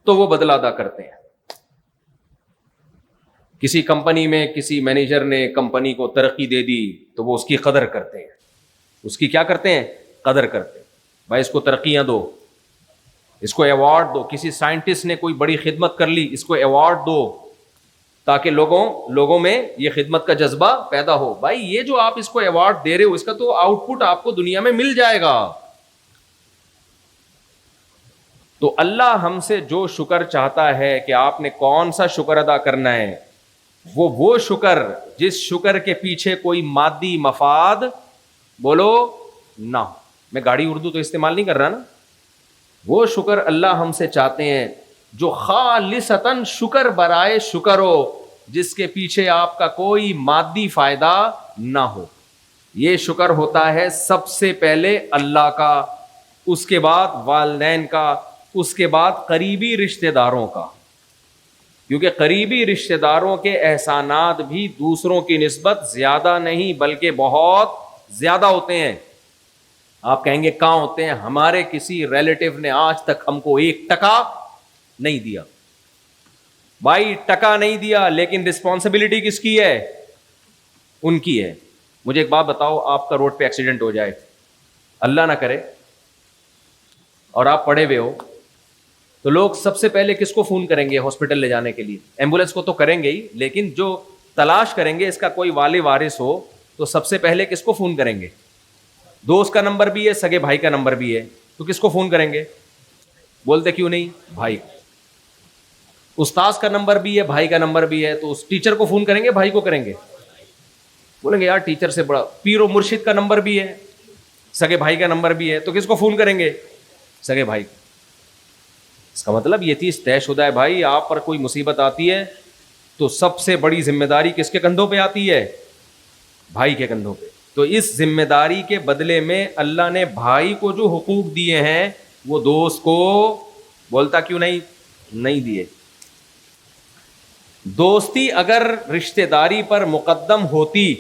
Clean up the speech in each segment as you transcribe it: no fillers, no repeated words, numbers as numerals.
تو وہ بدلہ ادا کرتے ہیں. کسی کمپنی میں کسی مینیجر نے کمپنی کو ترقی دے دی تو وہ اس کی قدر کرتے ہیں. اس کی کیا کرتے ہیں؟ قدر کرتے ہیں. بھائی اس کو ترقیاں دو, اس کو ایوارڈ دو. کسی سائنٹسٹ نے کوئی بڑی خدمت کر لی, اس کو ایوارڈ دو تاکہ لوگوں میں یہ خدمت کا جذبہ پیدا ہو. بھائی یہ جو آپ اس کو ایوارڈ دے رہے ہو, اس کا تو آؤٹ پٹ آپ کو دنیا میں مل جائے گا. تو اللہ ہم سے جو شکر چاہتا ہے کہ آپ نے کون سا شکر ادا کرنا ہے, وہ شکر جس شکر کے پیچھے کوئی مادی مفاد بولو نہ. میں گاڑی اردو تو استعمال نہیں کر رہا نا. وہ شکر اللہ ہم سے چاہتے ہیں جو خالصتاً شکر برائے شکر ہو, جس کے پیچھے آپ کا کوئی مادی فائدہ نہ ہو. یہ شکر ہوتا ہے سب سے پہلے اللہ کا, اس کے بعد والدین کا, اس کے بعد قریبی رشتہ داروں کا. کیونکہ قریبی رشتہ داروں کے احسانات بھی دوسروں کی نسبت زیادہ نہیں بلکہ بہت زیادہ ہوتے ہیں. آپ کہیں گے کہاں ہوتے ہیں؟ ہمارے کسی ریلیٹیو نے آج تک ہم کو 1 ٹکا نہیں دیا. بھائی ٹکا نہیں دیا, لیکن رسپانسبلٹی کس کی ہے؟ ان کی ہے. مجھے ایک بات بتاؤ, آپ کا روڈ پہ ایکسیڈنٹ ہو جائے, اللہ نہ کرے, اور آپ پڑے ہوئے ہو, تو لوگ سب سے پہلے کس کو فون کریں گے ہاسپٹل لے جانے کے لیے؟ ایمبولینس کو تو کریں گے ہی, لیکن جو تلاش کریں گے اس کا کوئی والی وارث ہو تو سب سے پہلے کس کو فون کریں گے؟ دوست کا نمبر بھی ہے, سگے بھائی کا نمبر بھی ہے, تو کس کو فون کریں گے؟ بولتے کیوں نہیں؟ بھائی. استاذ کا نمبر بھی ہے, بھائی کا نمبر بھی ہے, تو اس ٹیچر کو فون کریں گے, بھائی کو کریں گے؟ بولیں گے یار ٹیچر سے بڑا. پیر و مرشد کا نمبر بھی ہے, سگے بھائی کا نمبر بھی ہے, تو کس کو فون کریں گے؟ سگے بھائی. اس کا مطلب یہ چیز طے شدہ ہے بھائی, آپ پر کوئی مصیبت آتی ہے تو سب سے بڑی ذمہ داری کس کے کندھوں پہ آتی ہے؟ بھائی کے کندھوں پہ. تو اس ذمہ داری کے بدلے میں اللہ نے بھائی کو جو حقوق دیے ہیں وہ دوست کو بولتا کیوں نہیں دیے. دوستی اگر رشتہ داری پر مقدم ہوتی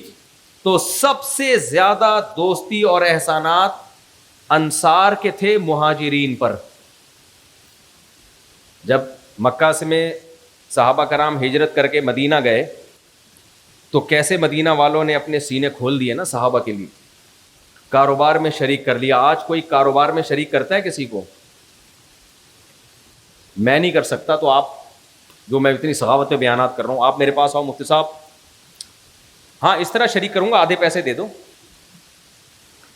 تو سب سے زیادہ دوستی اور احسانات انصار کے تھے مہاجرین پر. جب مکہ سے میں صحابہ کرام ہجرت کر کے مدینہ گئے تو کیسے مدینہ والوں نے اپنے سینے کھول دیے نا صحابہ کے لیے, کاروبار میں شریک کر لیا. آج کوئی کاروبار میں شریک کرتا ہے کسی کو؟ میں نہیں کر سکتا. تو آپ جو میں اتنی سخاوت میں بیانات کر رہا ہوں, آپ میرے پاس آؤ مفتی صاحب, ہاں اس طرح شریک کروں گا, آدھے پیسے دے دو,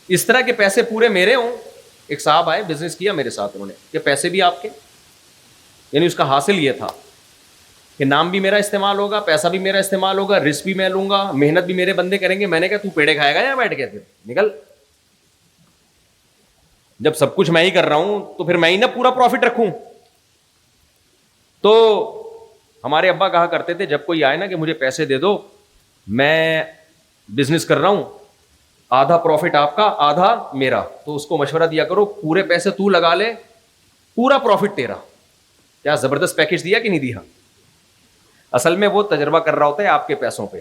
اس طرح کے پیسے پورے میرے ہوں. ایک صاحب آئے, بزنس کیا میرے ساتھ انہوں نے, کہ پیسے بھی آپ کے, یعنی اس کا حاصل یہ تھا کہ نام بھی میرا استعمال ہوگا, پیسہ بھی میرا استعمال ہوگا, رسک بھی میں لوں گا, محنت بھی میرے بندے کریں گے. میں نے کہا تو پیڑے کھائے گا یا بیٹھ کے؟ پھر نکل, جب سب کچھ میں ہی کر رہا ہوں تو پھر میں ہی نہ پورا پروفٹ رکھوں. تو ہمارے ابا کہا کرتے تھے جب کوئی آئے نا کہ مجھے پیسے دے دو, میں بزنس کر رہا ہوں, آدھا پروفٹ آپ کا آدھا میرا, تو اس کو مشورہ دیا کرو پورے پیسے تو لگا لے, پورا پروفٹ تیرا. کیا زبردست پیکج دیا کہ نہیں دیا؟ اصل میں وہ تجربہ کر رہا ہوتا ہے آپ کے پیسوں پہ,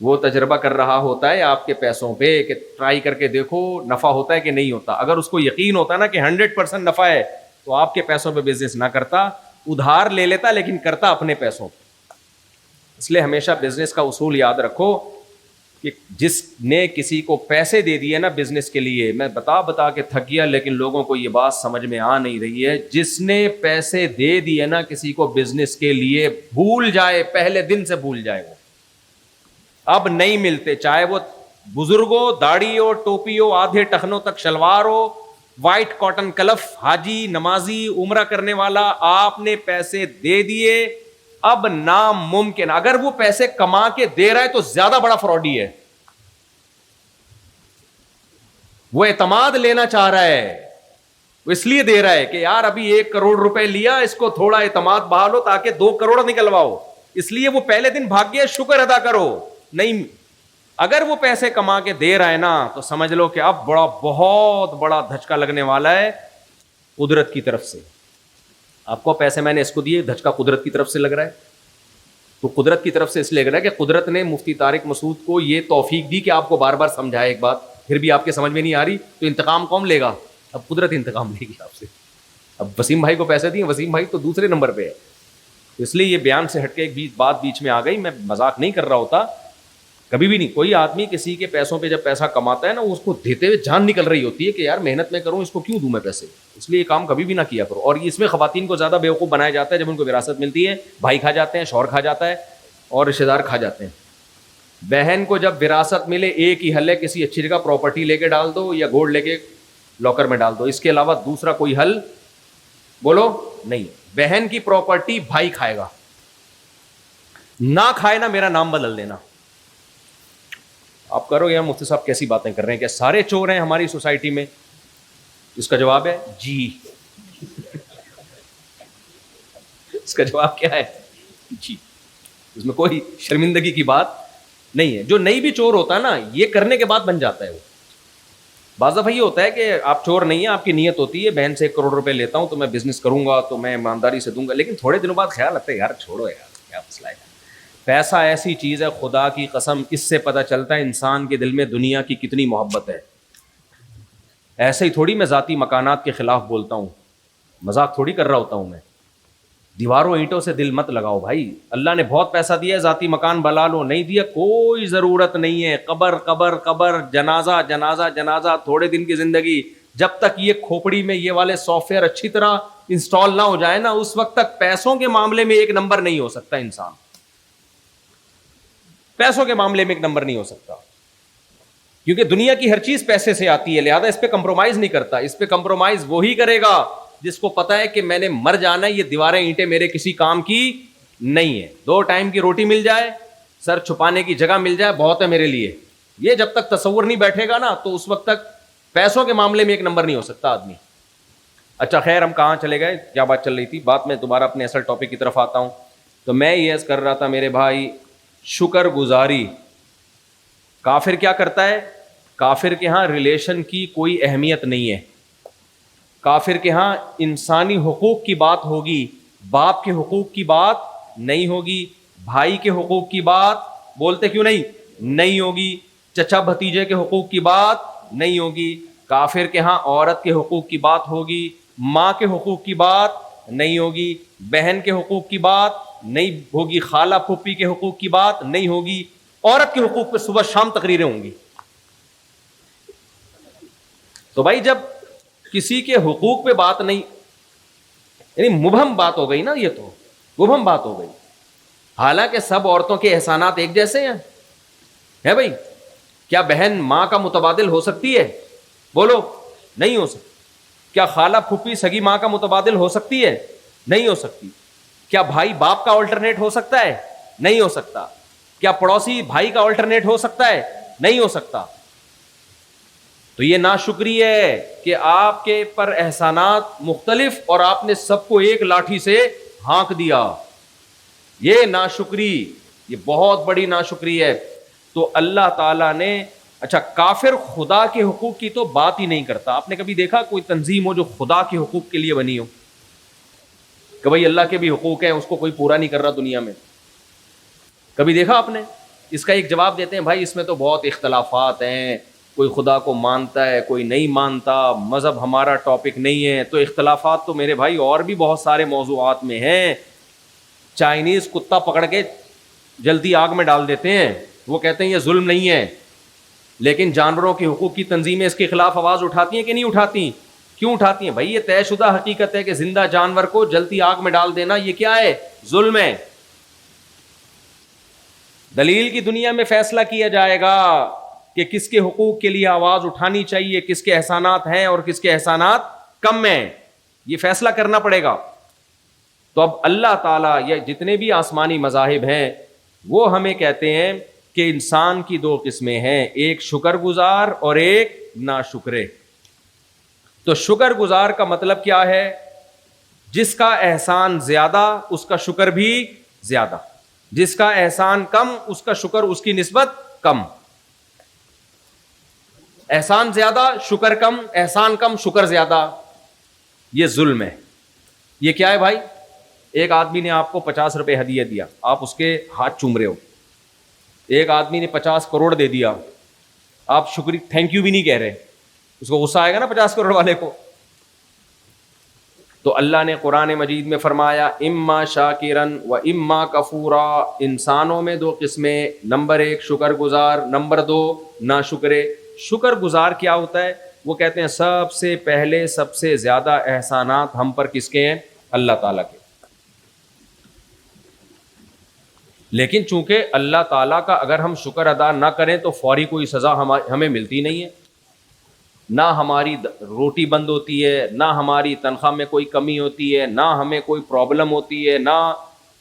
وہ تجربہ کر رہا ہوتا ہے آپ کے پیسوں پہ کہ ٹرائی کر کے دیکھو نفع ہوتا ہے کہ نہیں ہوتا. اگر اس کو یقین ہوتا نا کہ 100% نفع ہے تو آپ کے پیسوں پہ بزنس نہ کرتا, ادھار لے لیتا لیکن کرتا اپنے پیسوں پہ. اس لیے ہمیشہ بزنس کا اصول یاد رکھو کہ جس نے کسی کو پیسے دے دیے نا بزنس کے لیے, میں بتا کے تھک گیا لیکن لوگوں کو یہ بات سمجھ میں آ نہیں رہی ہے, جس نے پیسے دے دیے نا کسی کو بزنس کے لیے, بھول جائے, پہلے دن سے بھول جائے, وہ اب نہیں ملتے. چاہے وہ بزرگ ہو, داڑھی ہو, ٹوپی ہو, آدھے ٹخنوں تک شلوار ہو, وائٹ کاٹن کلف, حاجی, نمازی, عمرہ کرنے والا, آپ نے پیسے دے دیے, اب ناممکن. اگر وہ پیسے کما کے دے رہا ہے تو زیادہ بڑا فراڈی ہے. وہ اعتماد لینا چاہ رہا ہے, وہ اس لیے دے رہا ہے کہ یار ابھی 1 کروڑ روپے لیا, اس کو تھوڑا اعتماد بحال ہو تاکہ 2 کروڑ نکلواؤ, اس لیے وہ پہلے دن بھاگ گیا, شکر ادا کرو. نہیں, اگر وہ پیسے کما کے دے رہا ہے نا تو سمجھ لو کہ اب بہت بڑا دھچکا لگنے والا ہے قدرت کی طرف سے. آپ کو پیسے میں نے اس کو دیے, دھچکا قدرت کی طرف سے لگ رہا ہے. تو قدرت کی طرف سے اس لیے لگ رہا ہے کہ قدرت نے مفتی طارق مسعود کو یہ توفیق دی کہ آپ کو بار بار سمجھائے ایک بات, پھر بھی آپ کے سمجھ میں نہیں آ رہی, تو انتقام کون لے گا؟ اب قدرت انتقام لے گی آپ سے. اب وسیم بھائی کو پیسے دیے, وسیم بھائی تو دوسرے نمبر پہ ہے. اس لیے یہ بیان سے ہٹ کے ایک بات بیچ میں آ گئی, میں مذاق نہیں کر رہا ہوتا کبھی بھی نہیں. کوئی آدمی کسی کے پیسوں پہ جب پیسہ کماتا ہے نا, اس کو دیتے ہوئے جان نکل رہی ہوتی ہے کہ یار محنت میں کروں, اس کو کیوں دوں میں پیسے. اس لیے یہ کام کبھی بھی نہ کیا کرو. اور اس میں خواتین کو زیادہ بیوقوف بنایا جاتا ہے. جب ان کو وراثت ملتی ہے, بھائی کھا جاتے ہیں, شوہر کھا جاتا ہے, اور رشتے دار کھا جاتے ہیں. بہن کو جب وراثت ملے, ایک ہی حل ہے, کسی اچھی جگہ پراپرٹی لے کے ڈال دو یا گولڈ لے کے لاکر میں ڈال دو. اس کے علاوہ دوسرا کوئی حل بولو نہیں. بہن کی پراپرٹی بھائی کھائے گا, نہ کھائے نا میرا نام بدل دینا. آپ کرو یار مفتی صاحب کیسی باتیں کر رہے ہیں, کیا سارے چور ہیں ہماری سوسائٹی میں؟ اس کا جواب ہے جی. اس کا جواب کیا ہے؟ جی. اس میں کوئی شرمندگی کی بات نہیں ہے. جو نہیں بھی چور ہوتا ہے نا, یہ کرنے کے بعد بن جاتا ہے وہ. بعض دفعہ یہ ہوتا ہے کہ آپ چور نہیں ہیں, آپ کی نیت ہوتی ہے بہن سے 1 کروڑ روپے لیتا ہوں تو میں بزنس کروں گا, تو میں ایمانداری سے دوں گا, لیکن تھوڑے دنوں بعد خیال رکھتے ہیں یار چھوڑو یار کیا مسئلہ ہے. پیسہ ایسی چیز ہے, خدا کی قسم, اس سے پتہ چلتا ہے انسان کے دل میں دنیا کی کتنی محبت ہے. ایسے ہی تھوڑی میں ذاتی مکانات کے خلاف بولتا ہوں, مذاق تھوڑی کر رہا ہوتا ہوں میں. دیواروں اینٹوں سے دل مت لگاؤ بھائی. اللہ نے بہت پیسہ دیا ہے, ذاتی مکان بنا لو. نہیں دیا کوئی ضرورت نہیں ہے. قبر قبر قبر, جنازہ جنازہ جنازہ, تھوڑے دن کی زندگی. جب تک یہ کھوپڑی میں یہ والے سافٹ ویئر اچھی طرح انسٹال نہ ہو جائے نا, اس وقت تک پیسوں کے معاملے میں 1 نمبر نہیں ہو سکتا انسان. پیسوں کے معاملے میں 1 نمبر نہیں ہو سکتا, کیونکہ دنیا کی ہر چیز پیسے سے آتی ہے, لہذا اس پہ کمپرومائز نہیں کرتا. اس پہ کمپرومائز وہی کرے گا جس کو پتا ہے کہ میں نے مر جانا ہے, یہ دیواریں اینٹیں میرے کسی کام کی نہیں ہے. 2 ٹائم کی روٹی مل جائے, سر چھپانے کی جگہ مل جائے, بہت ہے میرے لیے. یہ جب تک تصور نہیں بیٹھے گا نا, تو اس وقت تک پیسوں کے معاملے میں 1 نمبر نہیں ہو سکتا آدمی. اچھا خیر, ہم کہاں چلے گئے, کیا بات چل رہی تھی؟ بات میں دوبارہ اپنے اصل ٹاپک کی طرف آتا ہوں. تو میں یہ عرض کر رہا تھا میرے بھائی, شکر گزاری. کافر کیا کرتا ہے؟ کافر کے ہاں ریلیشن کی کوئی اہمیت نہیں ہے. کافر کے ہاں انسانی حقوق کی بات ہوگی, باپ کے حقوق کی بات نہیں ہوگی, بھائی کے حقوق کی بات بولتے کیوں نہیں ہوگی, چچا بھتیجے کے حقوق کی بات نہیں ہوگی. کافر کے ہاں عورت کے حقوق کی بات ہوگی, ماں کے حقوق کی بات نہیں ہوگی, بہن کے حقوق کی بات نہیں ہوگی, خالہ پھوپھی کے حقوق کی بات نہیں ہوگی. عورت کے حقوق پہ صبح شام تقریریں ہوں گی. تو بھائی جب کسی کے حقوق پہ بات نہیں, یعنی مبہم بات ہو گئی نا, یہ تو مبہم بات ہو گئی. حالانکہ سب عورتوں کے احسانات ایک جیسے ہیں, ہے بھائی. کیا بہن ماں کا متبادل ہو سکتی ہے؟ بولو نہیں ہو سکتی. کیا خالہ پھوپھی سگی ماں کا متبادل ہو سکتی ہے؟ نہیں ہو سکتی. کیا بھائی باپ کا آلٹرنیٹ ہو سکتا ہے؟ نہیں ہو سکتا. کیا پڑوسی بھائی کا آلٹرنیٹ ہو سکتا ہے؟ نہیں ہو سکتا. تو یہ ناشکری ہے کہ آپ کے پر احسانات مختلف اور آپ نے سب کو ایک لاٹھی سے ہانک دیا. یہ ناشکری, یہ بہت بڑی ناشکری ہے. تو اللہ تعالیٰ نے, اچھا کافر خدا کے حقوق کی تو بات ہی نہیں کرتا. آپ نے کبھی دیکھا کوئی تنظیم ہو جو خدا کے حقوق کے لیے بنی ہو, کہ بھائی اللہ کے بھی حقوق ہیں, اس کو کوئی پورا نہیں کر رہا دنیا میں؟ کبھی دیکھا آپ نے؟ اس کا ایک جواب دیتے ہیں, بھائی اس میں تو بہت اختلافات ہیں, کوئی خدا کو مانتا ہے کوئی نہیں مانتا, مذہب ہمارا ٹاپک نہیں ہے. تو اختلافات تو میرے بھائی اور بھی بہت سارے موضوعات میں ہیں. چائنیز کتا پکڑ کے جلدی آگ میں ڈال دیتے ہیں, وہ کہتے ہیں یہ ظلم نہیں ہے, لیکن جانوروں کے حقوق کی تنظیمیں اس کے خلاف آواز اٹھاتی ہیں کہ نہیں اٹھاتی؟ کیوں اٹھاتی ہیں بھائی؟ یہ طے شدہ حقیقت ہے کہ زندہ جانور کو جلتی آگ میں ڈال دینا یہ کیا ہے؟ ظلم ہے. دلیل کی دنیا میں فیصلہ کیا جائے گا کہ کس کے حقوق کے لیے آواز اٹھانی چاہیے, کس کے احسانات ہیں اور کس کے احسانات کم ہیں, یہ فیصلہ کرنا پڑے گا. تو اب اللہ تعالیٰ یا جتنے بھی آسمانی مذاہب ہیں وہ ہمیں کہتے ہیں کہ انسان کی 2 قسمیں ہیں, ایک شکر گزار اور ایک ناشکرے. تو شکر گزار کا مطلب کیا ہے؟ جس کا احسان زیادہ اس کا شکر بھی زیادہ, جس کا احسان کم اس کا شکر اس کی نسبت کم. احسان زیادہ شکر کم, احسان کم شکر زیادہ, یہ ظلم ہے. یہ کیا ہے بھائی؟ ایک آدمی نے آپ کو 50 روپے ہدیہ دیا, آپ اس کے ہاتھ چوم رہے ہو. ایک آدمی نے 50 کروڑ دے دیا, آپ شکریہ تھینک یو بھی نہیں کہہ رہے. اس کو غصہ آئے گا نا 50 کروڑ والے کو. تو اللہ نے قرآن مجید میں فرمایا اما شاکرن و اما کفورا، انسانوں میں دو قسمیں، نمبر 1 شکر گزار، نمبر 2 ناشکرے۔ شکر گزار کیا ہوتا ہے؟ وہ کہتے ہیں سب سے پہلے سب سے زیادہ احسانات ہم پر کس کے ہیں؟ اللہ تعالیٰ کے۔ لیکن چونکہ اللہ تعالیٰ کا اگر ہم شکر ادا نہ کریں تو فوری کوئی سزا ہمیں ملتی نہیں ہے، نہ ہماری روٹی بند ہوتی ہے، نہ ہماری تنخواہ میں کوئی کمی ہوتی ہے، نہ ہمیں کوئی پرابلم ہوتی ہے، نہ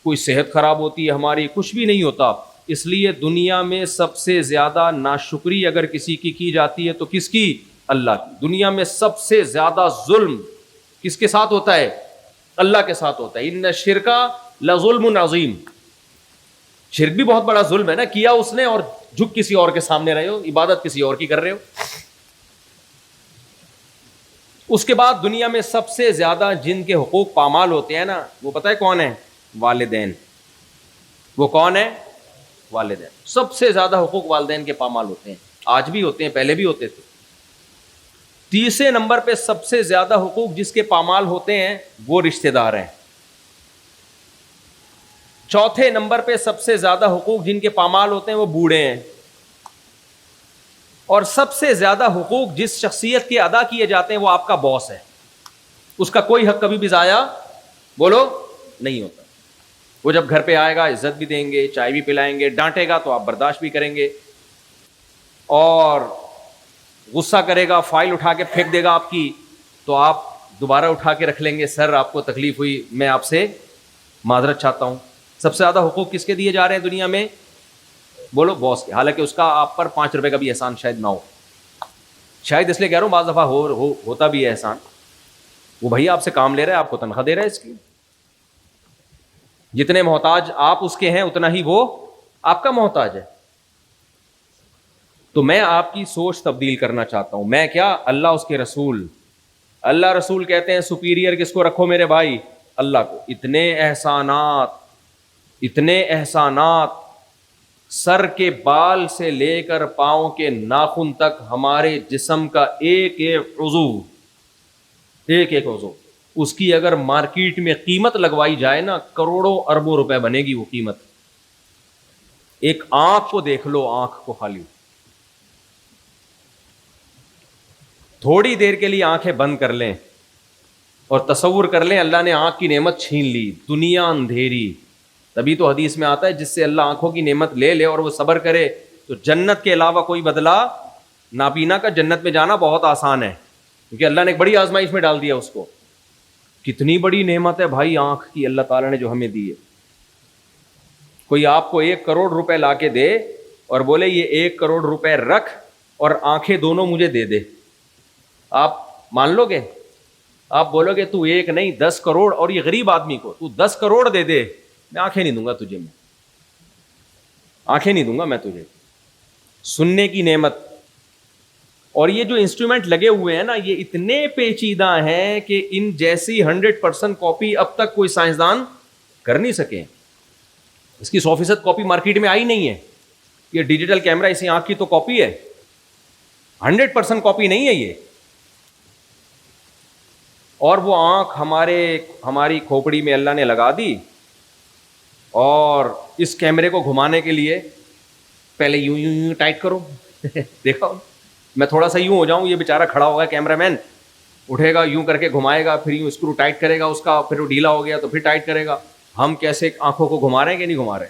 کوئی صحت خراب ہوتی ہے ہماری، کچھ بھی نہیں ہوتا۔ اس لیے دنیا میں سب سے زیادہ ناشکری اگر کسی کی جاتی ہے تو کس کی؟ اللہ کی۔ دنیا میں سب سے زیادہ ظلم کس کے ساتھ ہوتا ہے؟ اللہ کے ساتھ ہوتا ہے۔ ان الشرک لظلم عظیم، شرک بھی بہت بڑا ظلم ہے نا، کیا اس نے اور جھک کسی اور کے سامنے رہے ہو، عبادت کسی اور کی کر رہے ہو۔ اس کے بعد دنیا میں سب سے زیادہ جن کے حقوق پامال ہوتے ہیں نا، وہ پتہ ہے کون ہے؟ والدین۔ وہ کون ہے؟ والدین۔ سب سے زیادہ حقوق والدین کے پامال ہوتے ہیں، آج بھی ہوتے ہیں، پہلے بھی ہوتے تھے۔ تیسرے نمبر پہ سب سے زیادہ حقوق جس کے پامال ہوتے ہیں وہ رشتہ دار ہیں۔ چوتھے نمبر پہ سب سے زیادہ حقوق جن کے پامال ہوتے ہیں وہ بوڑھے ہیں۔ اور سب سے زیادہ حقوق جس شخصیت کے ادا کیے جاتے ہیں وہ آپ کا باس ہے، اس کا کوئی حق کبھی بھی ضائع بولو نہیں ہوتا۔ وہ جب گھر پہ آئے گا عزت بھی دیں گے، چائے بھی پلائیں گے، ڈانٹے گا تو آپ برداشت بھی کریں گے، اور غصہ کرے گا، فائل اٹھا کے پھینک دے گا آپ کی، تو آپ دوبارہ اٹھا کے رکھ لیں گے، سر آپ کو تکلیف ہوئی، میں آپ سے معذرت چاہتا ہوں۔ سب سے زیادہ حقوق کس کے دیے جا رہے ہیں دنیا میں؟ بولو باس کے، حالانکہ اس کا آپ پر 5 روپے کا بھی احسان شاید نہ ہو، شاید اس لیے کہہ رہا ہوں بعض دفعہ ہوتا بھی ہے احسان، وہ بھیا آپ سے کام لے رہا ہے، آپ کو تنخواہ دے رہا ہے اس کی، جتنے محتاج آپ اس کے ہیں اتنا ہی وہ آپ کا محتاج ہے۔ تو میں آپ کی سوچ تبدیل کرنا چاہتا ہوں، میں کیا، اللہ اس کے رسول، اللہ رسول کہتے ہیں سپیریئر کس کو رکھو میرے بھائی؟ اللہ کو۔ اتنے احسانات سر کے بال سے لے کر پاؤں کے ناخن تک، ہمارے جسم کا ایک ایک عضو، اس کی اگر مارکیٹ میں قیمت لگوائی جائے نا، کروڑوں اربوں روپے بنے گی وہ قیمت۔ ایک آنکھ کو دیکھ لو، آنکھ کو خالی تھوڑی دیر کے لیے آنکھیں بند کر لیں اور تصور کر لیں اللہ نے آنکھ کی نعمت چھین لی، دنیا اندھیری۔ تبھی تو حدیث میں آتا ہے جس سے اللہ آنکھوں کی نعمت لے لے اور وہ صبر کرے تو جنت کے علاوہ کوئی بدلہ نابینا کا جنت میں جانا بہت آسان ہے، کیونکہ اللہ نے ایک بڑی آزمائش میں ڈال دیا اس کو۔ کتنی بڑی نعمت ہے بھائی آنکھ کی اللہ تعالیٰ نے جو ہمیں دی ہے۔ کوئی آپ کو 1 کروڑ روپے لا کے دے اور بولے یہ 1 کروڑ روپے رکھ اور آنکھیں دونوں مجھے دے دے، آپ مان لو گے؟ آپ بولو گے تو 1 نہیں 10 کروڑ، اور یہ غریب آدمی کو تو 10 کروڑ دے دے، میں آنکھیں نہیں دوں گا تجھے، میں آنکھیں نہیں دوں گا میں تجھے۔ سننے کی نعمت، اور یہ جو انسٹرومنٹ لگے ہوئے ہیں نا یہ اتنے پیچیدہ ہیں کہ ان جیسی 100% کاپی اب تک کوئی سائنسدان کر نہیں سکے۔ اس کی 100% کاپی مارکیٹ میں آئی نہیں ہے۔ یہ ڈیجیٹل کیمرہ اسی آنکھ کی تو کاپی ہے، 100% کاپی نہیں ہے یہ۔ اور وہ آنکھ ہماری کھوپڑی میں اللہ نے لگا دی، اور اس کیمرے کو گھمانے کے لیے پہلے یوں ٹائٹ کرو دیکھو میں تھوڑا سا یوں ہو جاؤں، یہ بیچارہ کھڑا ہوگا کیمرہ مین، اٹھے گا یوں کر کے گھمائے گا، پھر یوں اسکرو ٹائٹ کرے گا اس کا، پھر وہ ڈھیلا ہو گیا تو پھر ٹائٹ کرے گا۔ ہم کیسے آنکھوں کو گھما رہے ہیں کہ نہیں گھما رہے؟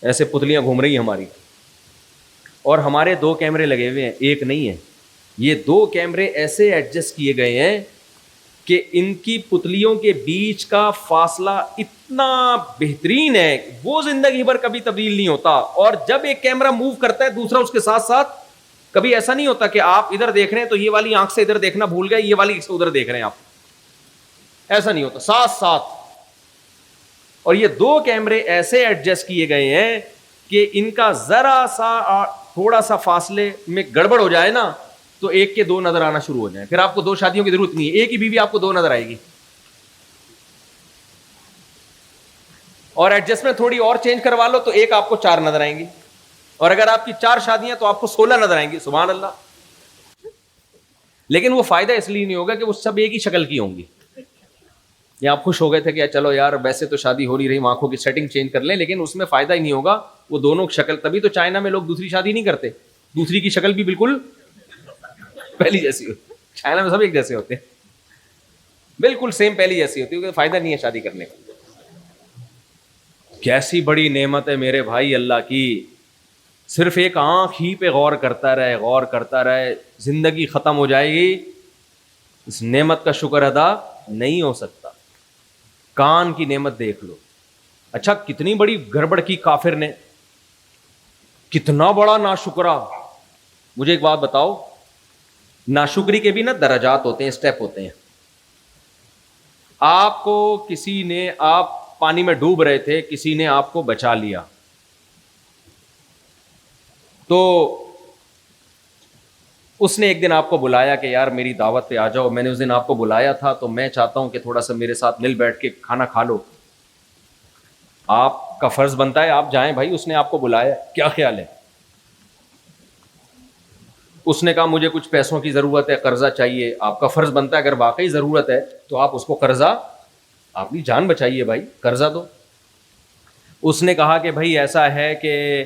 ایسے پتلیاں گھوم رہی ہیں ہماری۔ اور ہمارے 2 کیمرے لگے ہوئے ہیں، ایک نہیں ہے، یہ 2 کیمرے ایسے ایڈجسٹ کیے گئے ہیں کہ ان کی پتلیوں کے بیچ کا فاصلہ اتنا بہترین ہے وہ زندگی بھر کبھی تبدیل نہیں ہوتا۔ اور جب ایک کیمرہ موو کرتا ہے دوسرا اس کے ساتھ ساتھ، کبھی ایسا نہیں ہوتا کہ آپ ادھر دیکھ رہے ہیں تو یہ والی آنکھ سے ادھر دیکھنا بھول گئے، یہ والی سے ادھر دیکھ رہے ہیں آپ، ایسا نہیں ہوتا، ساتھ ساتھ۔ اور یہ 2 کیمرے ایسے ایڈجسٹ کیے گئے ہیں کہ ان کا ذرا سا تھوڑا سا فاصلے میں گڑبڑ ہو جائے نا تو ایک کے 2 نظر آنا شروع ہو جائیں، پھر آپ کو 2 شادیوں کی ضرورت نہیں ہے، ایک ہی بیوی آپ کو 2 نظر آئے گی۔ اور ایڈجسٹمنٹ تھوڑی اور چینج کروا لو تو ایک آپ کو 4 نظر آئیں گی، اور اگر آپ کی 4 شادیاں تو آپ کو 16 نظر آئیں گی، سبحان اللہ۔ لیکن وہ فائدہ اس لیے نہیں ہوگا کہ وہ سب ایک ہی شکل کی ہوں گی، یا آپ خوش ہو گئے تھے کہ چلو یار ویسے تو شادی ہو نہیں رہی, آنکھوں کی سیٹنگ چینج کر لیں, لیکن اس میں فائدہ ہی نہیں ہوگا, وہ دونوں شکل. تبھی تو چائنا میں لوگ دوسری شادی نہیں کرتے, دوسری کی شکل بھی بالکل پہلی جیسی ہوتی. چائنا میں سب ایک جیسے ہوتے ہیں, بالکل سیم پہلی جیسی ہوتی ہے, فائدہ نہیں ہے شادی کرنے کا. کیسی بڑی نعمت ہے میرے بھائی اللہ کی. صرف ایک آنکھ ہی پہ غور کرتا رہے, غور کرتا رہے, زندگی ختم ہو جائے گی, اس نعمت کا شکر ادا نہیں ہو سکتا. کان کی نعمت دیکھ لو, اچھا کتنی بڑی گڑبڑ کی کافر نے, کتنا بڑا ناشکرا. مجھے ایک بات بتاؤ, ناشکری کے بھی نا درجات ہوتے ہیں, اسٹیپ ہوتے ہیں. آپ کو کسی نے, آپ پانی میں ڈوب رہے تھے, کسی نے آپ کو بچا لیا, تو اس نے ایک دن آپ کو بلایا کہ یار میری دعوت پہ آ جاؤ, میں نے اس دن آپ کو بلایا تھا تو میں چاہتا ہوں کہ تھوڑا سا میرے ساتھ مل بیٹھ کے کھانا کھا لو. آپ کا فرض بنتا ہے آپ جائیں بھائی, اس نے آپ کو بلایا, کیا خیال ہے؟ اس نے کہا مجھے کچھ پیسوں کی ضرورت ہے, قرضہ چاہیے. آپ کا فرض بنتا ہے اگر واقعی ضرورت ہے تو آپ اس کو قرضہ, اپنی جان بچائیے بھائی, قرضہ دو. اس نے کہا کہ بھائی ایسا ہے کہ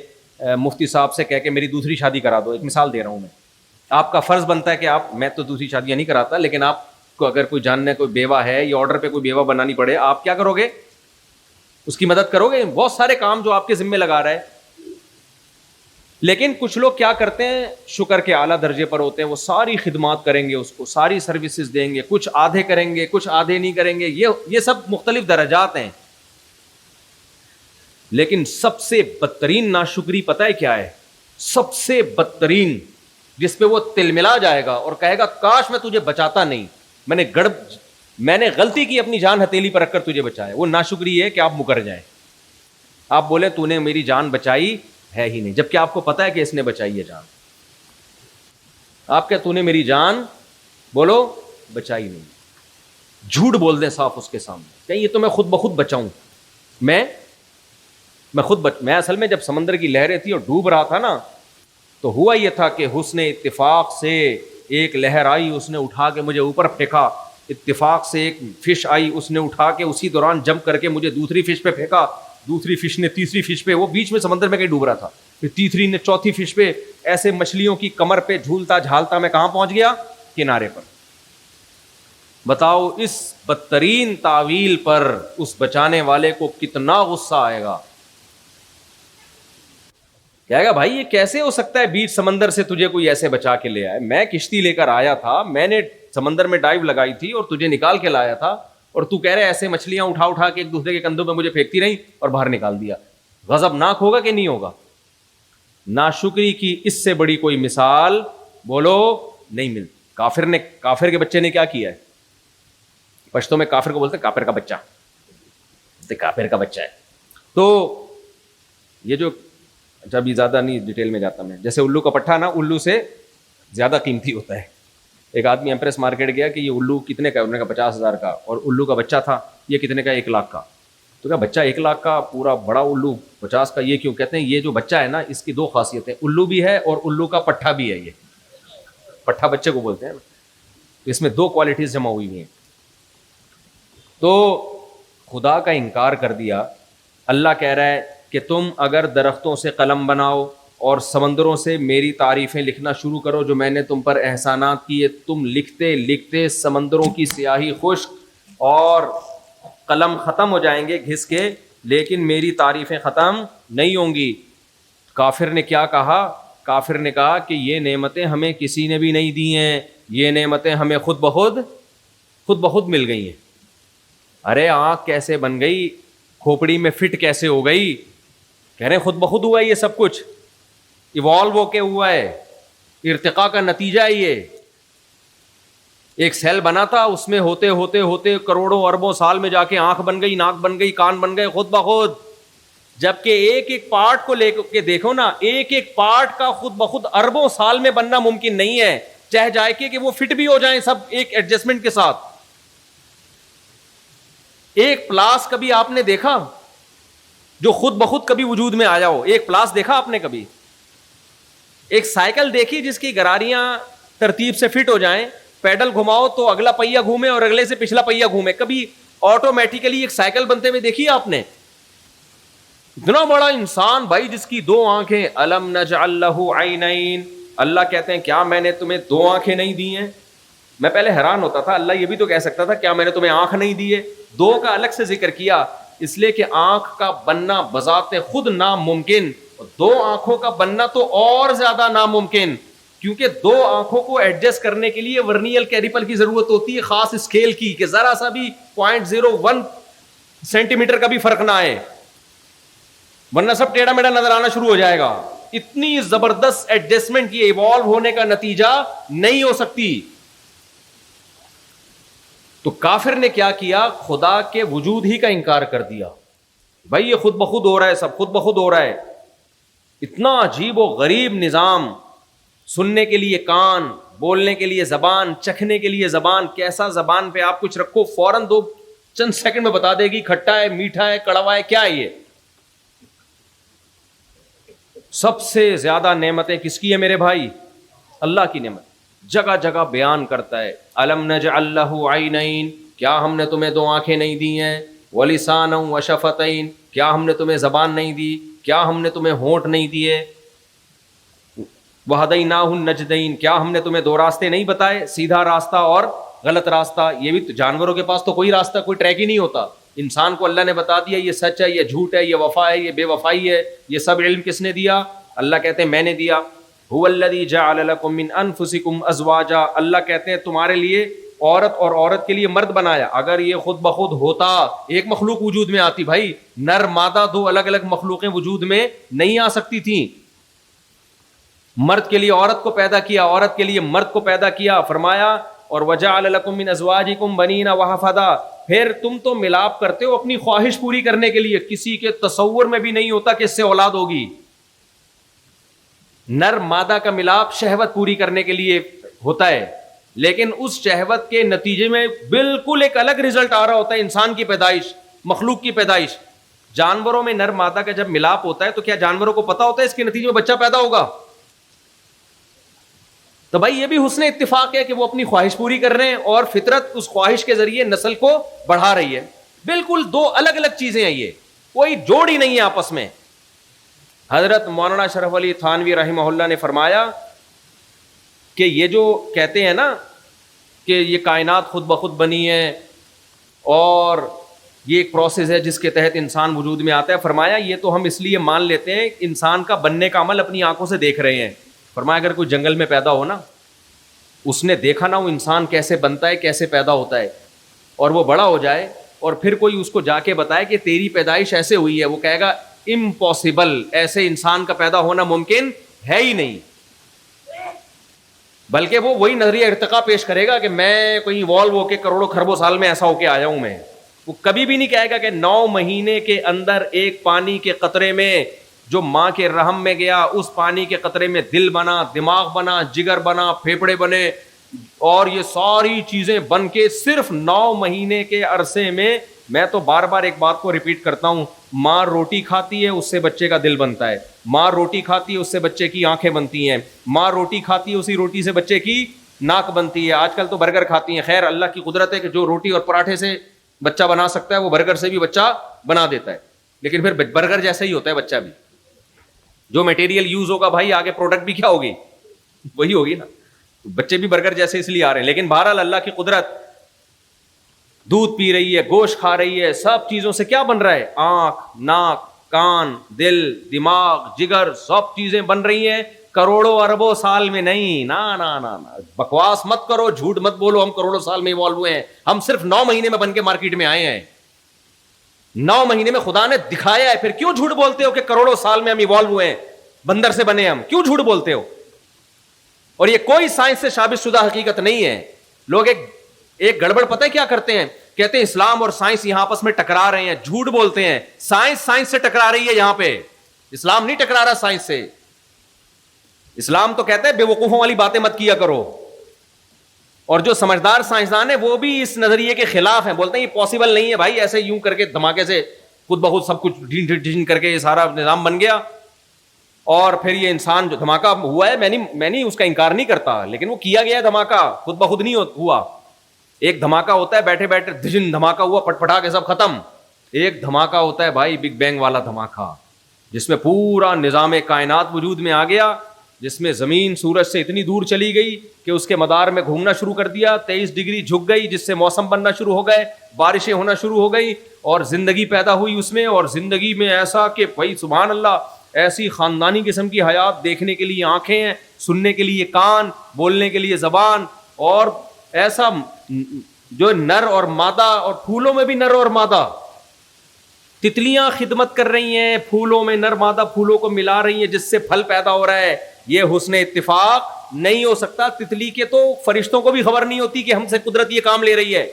مفتی صاحب سے کہہ کے میری دوسری شادی کرا دو, ایک مثال دے رہا ہوں میں. آپ کا فرض بنتا ہے کہ آپ, میں تو دوسری شادیاں نہیں کراتا, لیکن آپ کو اگر کوئی جاننے کوئی بیوہ ہے یا آرڈر پہ کوئی بیوہ بنانی پڑے, آپ کیا کرو گے؟ اس کی مدد کرو گے. بہت سارے کام جو آپ کے ذمہ لگا رہا ہے. لیکن کچھ لوگ کیا کرتے ہیں, شکر کے اعلیٰ درجے پر ہوتے ہیں, وہ ساری خدمات کریں گے, اس کو ساری سروسز دیں گے, کچھ آدھے کریں گے, کچھ آدھے نہیں کریں گے. یہ سب مختلف درجات ہیں. لیکن سب سے بدترین ناشکری پتہ ہے کیا ہے؟ سب سے بدترین, جس پہ وہ تلملا جائے گا اور کہے گا کاش میں تجھے بچاتا نہیں, میں نے غلطی کی اپنی جان ہتھیلی پر رکھ کر تجھے بچایا. وہ ناشکری ہے کہ آپ مکر جائیں, آپ بولیں تو نے میری جان بچائی ہے ہی نہیں, جبکہ آپ کو پتا ہے کہ اس نے بچائی ہے جان. آپ کہ تو نے میری جان بولو بچائی نہیں, جھوٹ بول دیں صاف اس کے سامنے کہ یہ تو میں خود بخود بچاؤں. میں اصل میں جب سمندر کی لہریں تھی اور ڈوب رہا تھا نا, تو ہوا یہ تھا کہ حسن اتفاق سے ایک لہر آئی, اس نے اٹھا کے مجھے اوپر پھینکا. اتفاق سے ایک فش آئی, اس نے اٹھا کے اسی دوران جمپ کر کے مجھے دوسری فش پہ پھینکا. دوسری فش نے تیسری فش پہ, وہ بیچ میں سمندر میں کہیں ڈوب رہا تھا, پھر تیسری نے چوتھی فش پہ. ایسے مچھلیوں کی کمر پہ جھولتا جھالتا میں کہاں پہنچ گیا؟ کنارے پر. بتاؤ اس بدترین تعویل پر اس بچانے والے کو کتنا غصہ آئے گا. کہے گا بھائی یہ کیسے ہو سکتا ہے, بیچ سمندر سے تجھے کوئی ایسے بچا کے لے آئے, میں کشتی لے کر آیا تھا, میں نے سمندر میں ڈائیو لگائی تھی اور تجھے نکال کے لایا تھا, اور تو کہہ رہے ایسے مچھلیاں اٹھا اٹھا کے ایک دوسرے کے کندھوں پہ مجھے پھینکتی رہی اور باہر نکال دیا. غضبناک ہوگا کہ نہیں ہوگا؟ ناشکری کی اس سے بڑی کوئی مثال بولو نہیں ملتی. کافر کے بچے نے کیا کیا ہے؟ پشتوں میں کافر کو بولتے کافر کا بچہ, کافر کا بچہ ہے. تو یہ جو, جب یہ زیادہ نہیں ڈیٹیل میں جاتا میں, جیسے الو کا پٹھا نا الو سے زیادہ قیمتی ہوتا ہے. ایک آدمی ایمپریس مارکیٹ گیا کہ یہ الو کتنے کا, انہوں نے کہا 50,000 کا, اور الو کا بچہ تھا یہ کتنے کا, 1 لاکھ کا. تو کہا بچہ 1 لاکھ کا, پورا بڑا الو 50 کا, یہ کیوں؟ کہتے ہیں یہ جو بچہ ہے نا اس کی 2 خاصیتیں, الو بھی ہے اور الو کا پٹھا بھی ہے. یہ پٹھا بچے کو بولتے ہیں نا, تو اس میں 2 کوالٹیز جمع ہوئی ہیں. تو خدا کا انکار کر دیا. اللہ کہہ رہا ہے کہ تم اگر درختوں سے قلم بناؤ اور سمندروں سے میری تعریفیں لکھنا شروع کرو جو میں نے تم پر احسانات کیے, تم لکھتے لکھتے سمندروں کی سیاہی خشک اور قلم ختم ہو جائیں گے گھس کے, لیکن میری تعریفیں ختم نہیں ہوں گی. کافر نے کیا کہا؟ کافر نے کہا کہ یہ نعمتیں ہمیں کسی نے بھی نہیں دی ہیں, یہ نعمتیں ہمیں خود بخود مل گئی ہیں. ارے آنکھ کیسے بن گئی, کھوپڑی میں فٹ کیسے ہو گئی؟ کہہ رہے ہیں خود بخود ہوا ہے یہ سب کچھ, ایوالو ہو کے ہوا ہے, ارتقاء کا نتیجہ ہے یہ. ایک سیل بنا تھا, اس میں ہوتے ہوتے ہوتے کروڑوں اربوں سال میں جا کے آنکھ بن گئی, ناک بن گئی, کان بن گئے خود بخود. جبکہ ایک ایک پارٹ کو لے کے دیکھو نا, ایک ایک پارٹ کا خود بخود اربوں سال میں بننا ممکن نہیں ہے, چاہے جائے کہ وہ فٹ بھی ہو جائیں سب ایک ایڈجسٹمنٹ کے ساتھ. ایک پلاس کبھی آپ نے دیکھا جو خود بخود کبھی وجود میں آیا ہو؟ ایک پلاس دیکھا آپ نے کبھی؟ ایک سائیکل دیکھی جس کی گراریاں ترتیب سے فٹ ہو جائیں, پیڈل گھماؤ تو اگلا پہیا گھومے اور اگلے سے پچھلا پہیا گھومے؟ کبھی آٹومیٹیکلی ایک سائیکل بنتے ہوئے دیکھیے آپ نے. اتنا بڑا انسان بھائی جس کی 2 آنکھیں. الم نجعل لہ عینین, اللہ کہتے ہیں کیا میں نے تمہیں 2 آنکھیں نہیں دی ہیں؟ میں پہلے حیران ہوتا تھا, اللہ یہ بھی تو کہہ سکتا تھا کیا میں نے تمہیں آنکھ نہیں دی ہے. 2 کا الگ سے ذکر کیا اس لیے کہ آنکھ کا بننا بذات خود ناممکن, 2 آنکھوں کا بننا تو اور زیادہ ناممکن, کیونکہ 2 آنکھوں کو ایڈجسٹ کرنے کے لیے ورنیل کیلیپر کی ضرورت ہوتی ہے, خاص اسکیل کی, کہ ذرا سا بھی 0.01 سینٹی میٹر کا بھی فرق نہ آئے, ورنہ سب ٹیڑھا میڑھا نظر آنا شروع ہو جائے گا. اتنی زبردست ایڈجسٹمنٹ یہ ایوالو ہونے کا نتیجہ نہیں ہو سکتی. تو کافر نے کیا کیا؟ خدا کے وجود ہی کا انکار کر دیا. بھائی یہ خود بخود ہو رہا ہے, سب خود بخود ہو رہا ہے. اتنا عجیب و غریب نظام, سننے کے لیے کان, بولنے کے لیے زبان, چکھنے کے لیے زبان. کیسا زبان پہ آپ کچھ رکھو فوراً 2 چند سیکنڈ میں بتا دے گی کھٹا ہے, میٹھا ہے, کڑوا ہے, کیا ہے یہ. سب سے زیادہ نعمتیں کس کی ہیں میرے بھائی؟ اللہ کی نعمت. جگہ جگہ بیان کرتا ہے الم نجعل لہ عینین, کیا ہم نے تمہیں 2 آنکھیں نہیں دی ہیں؟ ولسانا وشفتین, کیا ہم نے تمہیں زبان نہیں دی؟ کیا ہم نے تمہیں ہونٹ نہیں دیے؟ وہدیناہ النجدین, کیا ہم نے تمہیں 2 راستے نہیں بتائے, سیدھا راستہ اور غلط راستہ. یہ بھی جانوروں کے پاس تو کوئی راستہ, کوئی ٹریک ہی نہیں ہوتا. انسان کو اللہ نے بتا دیا یہ سچ ہے, یہ جھوٹ ہے, یہ وفا ہے, یہ بے وفائی ہے. یہ سب علم کس نے دیا؟ اللہ کہتے ہیں میں نے دیا. هو الذی جعل لکم من انفسکم ازواجا, اللہ کہتے ہیں تمہارے لیے عورت اور عورت کے لیے مرد بنایا. اگر یہ خود بخود ہوتا ایک مخلوق وجود میں آتی, بھائی نر مادہ 2 الگ الگ مخلوقیں وجود میں نہیں آ سکتی تھیں. مرد کے لیے عورت کو پیدا کیا, عورت کے لیے مرد کو پیدا کیا. فرمایا اور وجعل لکم من ازواجکم بنین وحفدا, پھر تم تو ملاپ کرتے ہو اپنی خواہش پوری کرنے کے لیے. کسی کے تصور میں بھی نہیں ہوتا کہ اس سے اولاد ہوگی. نر مادہ کا ملاپ شہوت پوری کرنے کے لیے ہوتا ہے, لیکن اس شہوت کے نتیجے میں بالکل ایک الگ رزلٹ آ رہا ہوتا ہے, انسان کی پیدائش, مخلوق کی پیدائش. جانوروں میں نر مادہ کا جب ملاپ ہوتا ہے تو کیا جانوروں کو پتا ہوتا ہے اس کے نتیجے میں بچہ پیدا ہوگا؟ تو بھائی یہ بھی حسن اتفاق ہے کہ وہ اپنی خواہش پوری کر رہے ہیں اور فطرت اس خواہش کے ذریعے نسل کو بڑھا رہی ہے. بالکل 2 الگ الگ چیزیں ہیں, یہ کوئی جوڑ ہی نہیں ہے آپس میں. حضرت مولانا شرف علی تھانوی رحمہ اللہ نے فرمایا کہ یہ جو کہتے ہیں نا کہ یہ کائنات خود بخود بنی ہے اور یہ ایک پروسیس ہے جس کے تحت انسان وجود میں آتا ہے, فرمایا یہ تو ہم اس لیے مان لیتے ہیں انسان کا بننے کا عمل اپنی آنکھوں سے دیکھ رہے ہیں. فرمایا اگر کوئی جنگل میں پیدا ہو نا, اس نے دیکھا نا وہ انسان کیسے بنتا ہے, کیسے پیدا ہوتا ہے, اور وہ بڑا ہو جائے اور پھر کوئی اس کو جا کے بتائے کہ تیری پیدائش ایسے ہوئی ہے, وہ کہے گا امپاسبل, ایسے انسان کا پیدا ہونا ممکن ہے ہی نہیں. بلکہ وہ وہی نظریہ ارتقا پیش کرے گا کہ میں کوئی ایوالو ہو کے کروڑوں خربوں سال میں ایسا ہو کے آیا ہوں میں. وہ کبھی بھی نہیں کہے گا کہ 9 مہینے کے اندر ایک پانی کے قطرے میں جو ماں کے رحم میں گیا, اس پانی کے قطرے میں دل بنا, دماغ بنا, جگر بنا, پھیپھڑے بنے, اور یہ ساری چیزیں بن کے صرف 9 مہینے کے عرصے میں. میں تو بار بار ایک بات کو ریپیٹ کرتا ہوں, ماں روٹی کھاتی ہے اس سے بچے کا دل بنتا ہے, ماں روٹی کھاتی ہے اس سے بچے کی آنکھیں بنتی ہیں, ماں روٹی کھاتی ہے اسی روٹی سے بچے کی ناک بنتی ہے. آج کل تو برگر کھاتی ہیں, خیر اللہ کی قدرت ہے کہ جو روٹی اور پراٹھے سے بچہ بنا سکتا ہے وہ برگر سے بھی بچہ بنا دیتا ہے, لیکن پھر برگر جیسا ہی ہوتا ہے بچہ بھی. جو میٹیریل یوز ہوگا بھائی آگے پروڈکٹ بھی کیا ہوگی, وہی ہوگی نا. بچے بھی برگر جیسے اس لیے آ رہے ہیں, لیکن بہرحال اللہ کی قدرت, دودھ پی رہی ہے, گوشت کھا رہی ہے, سب چیزوں سے کیا بن رہا ہے؟ آنکھ, ناک, کان, دل, دماغ, جگر, سب چیزیں بن رہی ہیں کروڑوں اربوں سال میں نہیں. نا نا نا نا, بکواس مت کرو, جھوٹ مت بولو ہم کروڑوں سال میں ایوالو ہوئے ہیں. ہم صرف 9 مہینے میں بن کے مارکیٹ میں آئے ہیں. 9 مہینے میں خدا نے دکھایا ہے. پھر کیوں جھوٹ بولتے ہو کہ کروڑوں سال میں ہم ایوالو ہوئے ہیں, بندر سے بنے ہم؟ کیوں جھوٹ بولتے ہو؟ اور یہ کوئی سائنس سے ثابت شدہ حقیقت نہیں ہے. لوگ ایک گڑبڑ پتہ ہے کیا کرتے ہیں, کہتے ہیں اسلام اور سائنس یہاں آپس میں ٹکرا رہے ہیں. جھوٹ بولتے ہیں, سائنس سے ٹکرا رہی ہے یہاں پہ, اسلام نہیں ٹکرا رہا سائنس سے. اسلام تو کہتا ہے بے وقوفوں والی باتیں مت کیا کرو, اور جو سمجھدار سائنسدان ہیں وہ بھی اس نظریے کے خلاف ہیں, بولتے ہیں یہ پاسبل نہیں ہے بھائی, ایسے یوں کر کے دھماکے سے خود بخود سب کچھ ڈھین کر کے یہ سارا نظام بن گیا. اور پھر یہ انسان جو دھماکہ ہوا ہے, میں نہیں اس کا انکار نہیں کرتا, لیکن وہ کیا گیا دھماکہ, خود بخود نہیں ہوا. ایک دھماکہ ہوتا ہے بیٹھے بیٹھے دھجن دھماکہ ہوا, پٹ پٹا کے سب ختم. ایک دھماکہ ہوتا ہے بھائی بگ بینگ والا دھماکہ, جس میں پورا نظام کائنات وجود میں آ گیا, جس میں زمین سورج سے اتنی دور چلی گئی کہ اس کے مدار میں گھومنا شروع کر دیا, 23 ڈگری جھک گئی, جس سے موسم بننا شروع ہو گئے, بارشیں ہونا شروع ہو گئی, اور زندگی پیدا ہوئی اس میں. اور زندگی میں ایسا کہ بھائی سبحان اللہ, ایسی خاندانی قسم کی حیات, دیکھنے کے لیے آنکھیں ہیں, سننے کے لیے کان, بولنے کے لیے زبان, اور ایسا جو نر اور مادہ, اور پھولوں میں بھی نر اور مادہ, تتلیاں خدمت کر رہی ہیں پھولوں میں, نر مادہ پھولوں کو ملا رہی ہیں جس سے پھل پیدا ہو رہا ہے. یہ حسن اتفاق نہیں ہو سکتا. تتلی کے تو فرشتوں کو بھی خبر نہیں ہوتی کہ ہم سے قدرت یہ کام لے رہی ہے.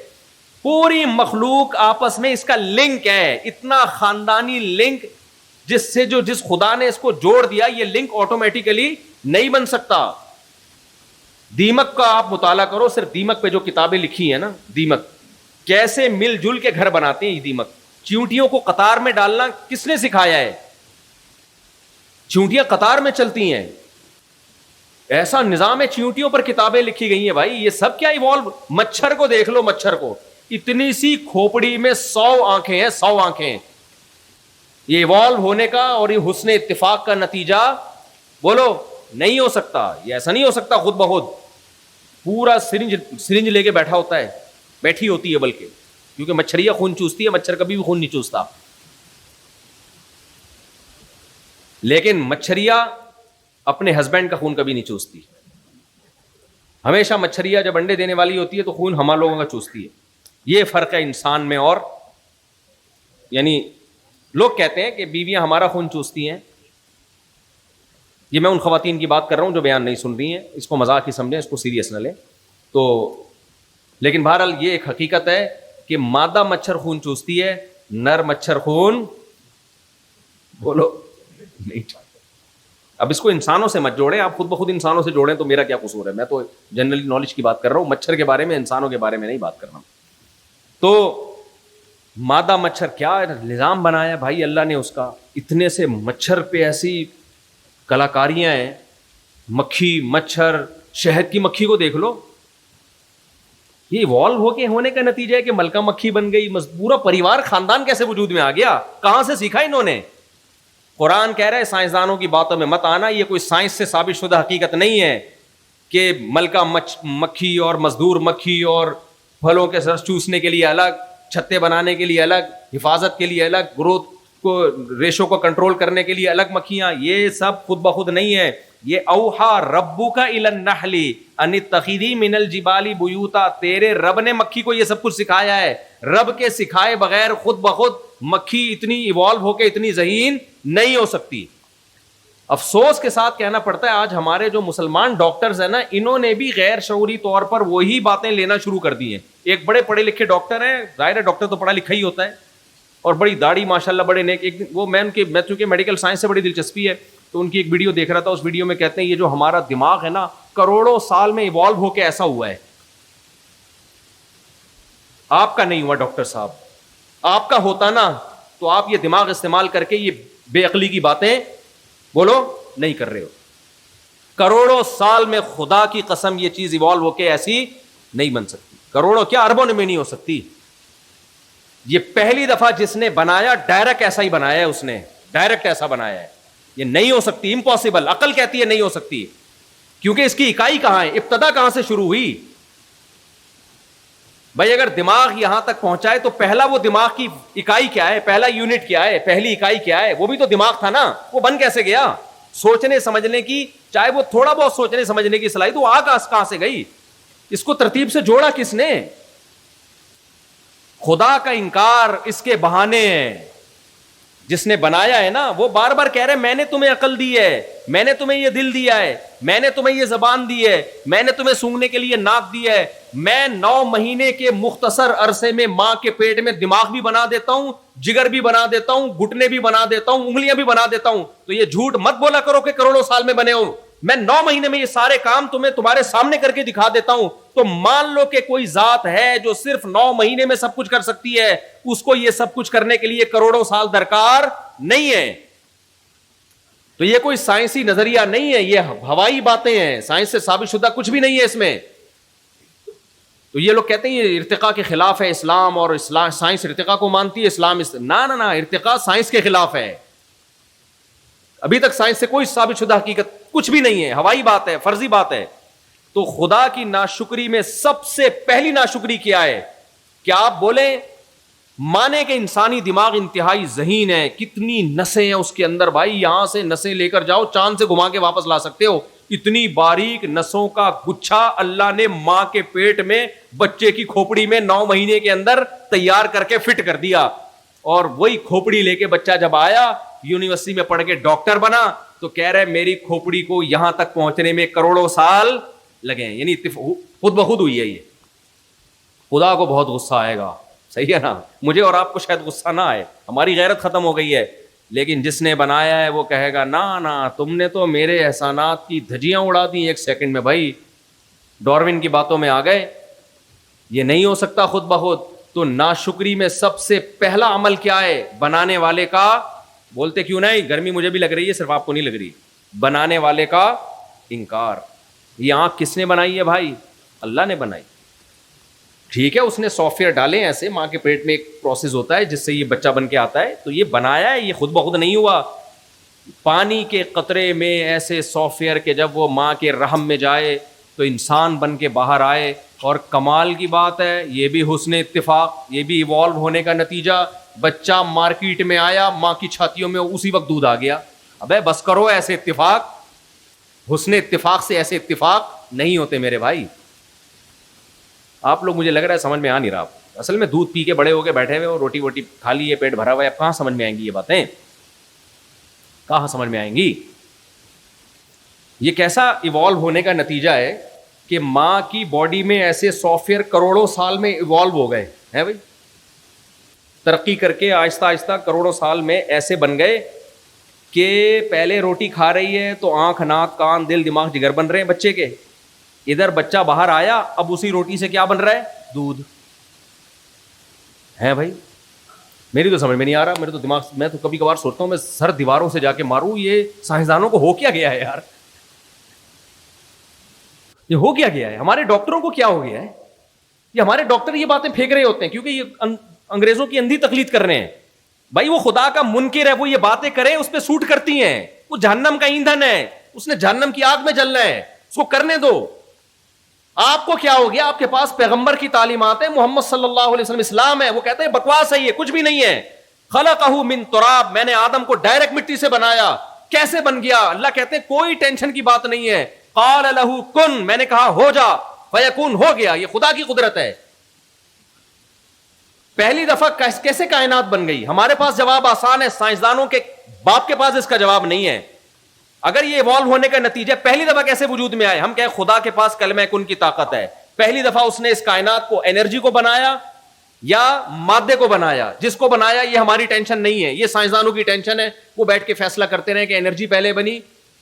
پوری مخلوق آپس میں اس کا لنک ہے, اتنا خاندانی لنک, جس خدا نے اس کو جوڑ دیا, یہ لنک آٹومیٹیکلی نہیں بن سکتا. دیمک کا آپ مطالعہ کرو, صرف دیمک پہ جو کتابیں لکھی ہیں نا, دیمک کیسے مل جل کے گھر بناتے ہیں. یہ دیمک, چیونٹیوں کو قطار میں ڈالنا کس نے سکھایا ہے؟ چیونٹیاں قطار میں چلتی ہیں, ایسا نظام ہے. چیونٹیوں پر کتابیں لکھی گئی ہیں بھائی. یہ سب کیا ایوالو. مچھر کو دیکھ لو, مچھر کو اتنی سی کھوپڑی میں 100 آنکھیں ہیں, 100 آنکھیں. یہ ایوالو ہونے کا اور یہ حسن اتفاق کا نتیجہ بولو نہیں ہو سکتا. یہ ایسا نہیں ہو سکتا خود بخود. پورا سرنج لے کے بیٹھا ہوتا ہے, بیٹھی ہوتی ہے بلکہ, کیونکہ مچھریا خون چوستی ہے, مچھر کبھی بھی خون نہیں چوستا. لیکن مچھریا اپنے ہسبینڈ کا خون کبھی نہیں چوستی. ہمیشہ مچھریا جب انڈے دینے والی ہوتی ہے تو خون ہمارے لوگوں کا چوستی ہے. یہ فرق ہے انسان میں. اور یعنی لوگ کہتے ہیں کہ بیویاں ہمارا خون چوستی ہیں. یہ میں ان خواتین کی بات کر رہا ہوں جو بیان نہیں سن رہی ہیں, اس کو مذاق ہی سمجھیں, اس کو سیریس نہ لیں. تو لیکن بہرحال یہ ایک حقیقت ہے کہ مادہ مچھر خون چوستی ہے, نر مچھر خون بولو نہیں چاہتا. اب اس کو انسانوں سے مت جوڑیں, آپ خود بخود انسانوں سے جوڑیں تو میرا کیا قصور ہے. میں تو جنرلی نالج کی بات کر رہا ہوں, مچھر کے بارے میں, انسانوں کے بارے میں نہیں بات کر رہا ہوں. تو مادہ مچھر کیا نظام بنایا بھائی اللہ نے اس کا. اتنے سے مچھر پہ ایسی کلاکاریاں ہیں. مکھی, مچھر, شہد کی مکھی کو دیکھ لو. یہ ایوالو ہو کے ہونے کا نتیجہ ہے کہ ملکہ مکھی بن گئی. پورا پریوار, خاندان کیسے وجود میں آ گیا؟ کہاں سے سیکھا انہوں نے؟ قرآن کہہ رہا ہے سائنسدانوں کی باتوں میں مت آنا. یہ کوئی سائنس سے ثابت شدہ حقیقت نہیں ہے کہ ملکہ مکھی اور مزدور مکھی اور پھلوں کے رس چوسنے کے لیے الگ, چھتے بنانے کے لیے الگ, حفاظت کے لیے الگ, گروتھ کو, ریشو کو کنٹرول کرنے کے لیے الگ مکھیاں. یہ سب خود بخود نہیں ہے. یہ اوحا ربک الی النحل ان اتخذی من الجبال بیوتا, تیرے رب نے مکھی کو یہ سب کچھ سکھایا ہے. رب کے سکھائے بغیر خود بخود مکھی اتنی ایوالو ہو کے اتنی ذہین نہیں ہو سکتی. افسوس کے ساتھ کہنا پڑتا ہے آج ہمارے جو مسلمان ڈاکٹرز ہیں نا, انہوں نے بھی غیر شعوری طور پر وہی باتیں لینا شروع کر دی ہیں. ایک بڑے پڑھے لکھے ڈاکٹر ہیں, ظاہر ہے ڈاکٹر تو پڑھا لکھا ہی ہوتا ہے, اور بڑی داڑھی ماشاءاللہ بڑے نیک. ایک وہ میں چونکہ میڈیکل سائنس سے بڑی دلچسپی ہے تو ان کی ایک ویڈیو دیکھ رہا تھا. اس ویڈیو میں کہتے ہیں یہ جو ہمارا دماغ ہے نا, کروڑوں سال میں ایوالو ہو کے ایسا ہوا ہے. آپ کا نہیں ہوا ڈاکٹر صاحب. آپ کا ہوتا نا تو آپ یہ دماغ استعمال کر کے یہ بے عقلی کی باتیں بولو نہیں کر رہے ہو. کروڑوں سال میں خدا کی قسم یہ چیز ایوالو ہو کے ایسی نہیں بن سکتی. کروڑوں کیا اربوں میں نہیں ہو سکتی. یہ پہلی دفعہ جس نے بنایا ڈائریکٹ ایسا ہی بنایا ہے, اس نے ڈائریکٹ ایسا بنایا ہے. یہ نہیں ہو سکتی, امپاسبل. عقل کہتی ہے نہیں ہو سکتی, کیونکہ اس کی اکائی کہاں ہے, ابتدا کہاں سے شروع ہوئی. بھائی اگر دماغ یہاں تک پہنچائے تو پہلا وہ دماغ کی اکائی کیا ہے, پہلا یونٹ کیا ہے, پہلی اکائی کیا ہے؟ وہ بھی تو دماغ تھا نا. وہ بن کیسے گیا؟ سوچنے سمجھنے کی, چاہے وہ تھوڑا بہت سوچنے سمجھنے کی صلاحیت, وہ کہاں سے گئی؟ اس کو ترتیب سے جوڑا کس نے؟ خدا کا انکار اس کے بہانے ہیں. جس نے بنایا ہے نا وہ بار بار کہہ رہے میں نے تمہیں عقل دی ہے, میں نے تمہیں یہ دل دیا ہے, میں نے تمہیں یہ زبان دی ہے, میں نے تمہیں سونگنے کے لیے ناک دی ہے. میں 9 مہینے کے مختصر عرصے میں ماں کے پیٹ میں دماغ بھی بنا دیتا ہوں, جگر بھی بنا دیتا ہوں, گھٹنے بھی بنا دیتا ہوں, انگلیاں بھی بنا دیتا ہوں. تو یہ جھوٹ مت بولا کرو کہ کروڑوں سال میں بنے ہوں. میں 9 مہینے میں یہ سارے کام تمہارے سامنے کر کے دکھا دیتا ہوں. تو مان لو کہ کوئی ذات ہے جو صرف 9 مہینے میں سب کچھ کر سکتی ہے, اس کو یہ سب کچھ کرنے کے لیے کروڑوں سال درکار نہیں ہے. تو یہ کوئی سائنسی نظریہ نہیں ہے, یہ ہوائی باتیں ہیں, سائنس سے ثابت شدہ کچھ بھی نہیں ہے اس میں. تو تو یہ لوگ کہتے ہیں یہ ارتقاء کے خلاف ہے اسلام، اور اسلام سائنس ارتقاء کو مانتی ہے، اسلام نہ ارتقاء سائنس کے خلاف ہے. ابھی تک سائنس سے کوئی ثابت شدہ حقیقت کچھ بھی نہیں ہے، ہوائی بات ہے، فرضی بات ہے. تو خدا کی ناشکری میں سب سے پہلی ناشکری کیا ہے؟ کہ آپ بولیں مانے کہ انسانی دماغ انتہائی ذہین ہے، کتنی نسیں ہیں اس کے اندر بھائی، یہاں سے نسیں لے کر جاؤ چاند سے گھما کے واپس لا سکتے ہو. اتنی باریک نسوں کا گچھا اللہ نے ماں کے پیٹ میں بچے کی کھوپڑی میں 9 مہینے کے اندر تیار کر کے فٹ کر دیا. اور وہی کھوپڑی لے کے بچہ جب آیا یونیورسٹی میں پڑھ کے ڈاکٹر بنا تو کہہ رہے میری کھوپڑی کو یہاں تک پہنچنے میں کروڑوں سال لگے ہیں. یعنی خود بخود ہوئی ہے یہ. خدا کو بہت غصہ آئے گا، صحیح ہے نا. مجھے اور آپ کو شاید غصہ نہ آئے، ہماری غیرت ختم ہو گئی ہے، لیکن جس نے بنایا ہے وہ کہے گا نا تم نے تو میرے احسانات کی دھجیاں اڑا دی 1 سیکنڈ میں. بھائی ڈاروین کی باتوں میں آ گئے، یہ نہیں ہو سکتا خود بخود. تو ناشکری میں سب سے پہلا عمل کیا ہے؟ بنانے والے کا، بولتے کیوں نہیں، گرمی مجھے بھی لگ رہی ہے صرف آپ کو نہیں لگ رہی، بنانے والے کا انکار. یہ آنکھ کس نے بنائی ہے بھائی؟ اللہ نے بنائی. ٹھیک ہے اس نے سافٹ ویئر ڈالے ایسے، ماں کے پیٹ میں ایک پروسیس ہوتا ہے جس سے یہ بچہ بن کے آتا ہے، تو یہ بنایا ہے، یہ خود بخود نہیں ہوا. پانی کے قطرے میں ایسے سافٹ ویئر کہ جب وہ ماں کے رحم میں جائے تو انسان بن کے باہر آئے. اور کمال کی بات ہے یہ بھی حسن اتفاق، یہ بھی ایوالو ہونے کا نتیجہ. بچہ مارکیٹ میں آیا، ماں کی چھاتیوں میں اسی وقت دودھ آ گیا. ابے بس کرو، ایسے اتفاق، حسن اتفاق سے ایسے اتفاق نہیں ہوتے میرے بھائی. آپ لوگ مجھے لگ رہا ہے سمجھ میں آ نہیں رہا. اصل میں دودھ پی کے بڑے ہو کے بیٹھے ہوئے، روٹی ووٹی کھا لی ہے، پیٹ بھرا ہوا ہے، اب کہاں سمجھ میں آئیں گی یہ باتیں، کہاں سمجھ میں آئیں گی. یہ کیسا ایوالو ہونے کا نتیجہ ہے کہ ماں کی باڈی میں ایسے سافٹ ویئر کروڑوں سال میں ایوالو ہو گئے ہیں بھائی، ترقی کر کے آہستہ آہستہ کروڑوں سال میں ایسے بن گئے کہ پہلے روٹی کھا رہی ہے تو آنکھ، ناک، کان، دل، دماغ، جگر بن رہے ہیں بچے کے. ادھر بچہ باہر آیا، اب اسی روٹی سے کیا بن رہا ہے؟ دودھ ہے بھائی. میری تو سمجھ میں نہیں آ رہا، میرے تو دماغ، میں تو کبھی کبھار سوچتا ہوں میں سر دیواروں سے جا کے ماروں، یہ سائنسدانوں کو ہو کیا گیا ہے یار، یہ ہو کیا گیا ہے، ہمارے ڈاکٹروں کو کیا ہو گیا ہے. یہ ہمارے ڈاکٹر یہ باتیں پھینک رہے ہوتے ہیں کیونکہ یہ انگریزوں کی اندھی تقلید کر رہے ہیں. بھائی وہ خدا کا منکر ہے، وہ یہ باتیں کرے اس پہ سوٹ کرتی ہیں. وہ جہنم کا ایندھن ہے، اس نے جہنم کی آگ میں جلنا ہے، اس کو کرنے دو. آپ کو کیا ہو گیا؟ آپ کے پاس پیغمبر کی تعلیمات ہے، محمد صلی اللہ علیہ وسلم اسلام ہے، وہ کہتے ہیں بکواس ہے، یہ کچھ بھی نہیں ہے. خلقہ من تراب، میں نے آدم کو ڈائریکٹ مٹی سے بنایا. کیسے بن گیا؟ اللہ کہتے ہیں کوئی ٹینشن کی بات نہیں ہے. قال لہ کن، میں نے کہا ہو جا، فیکون، ہو گیا. یہ خدا کی قدرت ہے. پہلی دفعہ کیسے کائنات بن گئی؟ ہمارے پاس جواب آسان ہے، سائنسدانوں کے باپ کے پاس اس کا جواب نہیں ہے. اگر یہ ایوالو ہونے کا نتیجہ پہلی دفعہ کیسے وجود میں آئے؟ ہم کہیں خدا کے پاس کلمہ کن کی طاقت ہے. پہلی دفعہ اس نے اس کائنات کو انرجی کو بنایا یا مادے کو بنایا؟ جس کو بنایا یہ ہماری ٹینشن نہیں ہے، یہ سائنسدانوں کی ٹینشن ہے. وہ بیٹھ کے فیصلہ کرتے رہے کہ انرجی پہلے بنی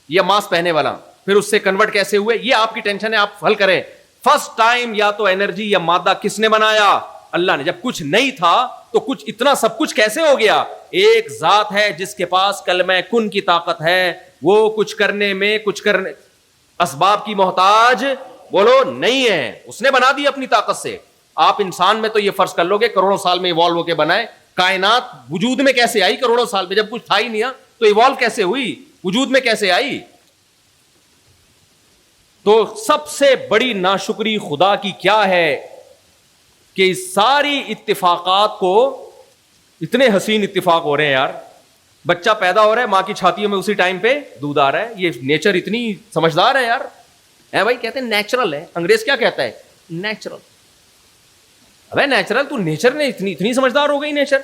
یا ماس پہنے والا، پھر اس سے کنورٹ کیسے ہوئے، یہ آپ کی ٹینشن ہے، آپ حل کریں. فرسٹ ٹائم یا تو انرجی یا مادہ کس نے بنایا؟ اللہ نے. جب کچھ نہیں تھا تو کچھ اتنا سب کچھ کیسے ہو گیا؟ ایک ذات ہے جس کے پاس کلمہ کن کی طاقت ہے، وہ کچھ کرنے میں کچھ کرنے اسباب کی محتاج بولو نہیں ہے، اس نے بنا دی اپنی طاقت سے. آپ انسان میں تو یہ فرض کر لو گے کروڑوں سال میں ایوالو ہو کے بنائے. کائنات وجود میں کیسے آئی کروڑوں سال میں؟ جب کچھ تھا ہی نہیں تو ایوالو کیسے ہوئی؟ وجود میں کیسے آئی؟ تو سب سے بڑی ناشکری خدا کی کیا ہے کہ ساری اتفاقات کو، اتنے حسین اتفاق ہو رہے ہیں یار. بچہ پیدا ہو رہا ہے، ماں کی چھاتیوں میں اسی ٹائم پہ دودھ آ رہا ہے. یہ نیچر اتنی سمجھدار ہے یار. ہے بھائی، کہتے ہیں نیچرل ہے. انگریز کیا کہتا ہے؟ نیچرل. ابے نیچرل، تو نیچر نے اتنی سمجھدار ہو گئی نیچر.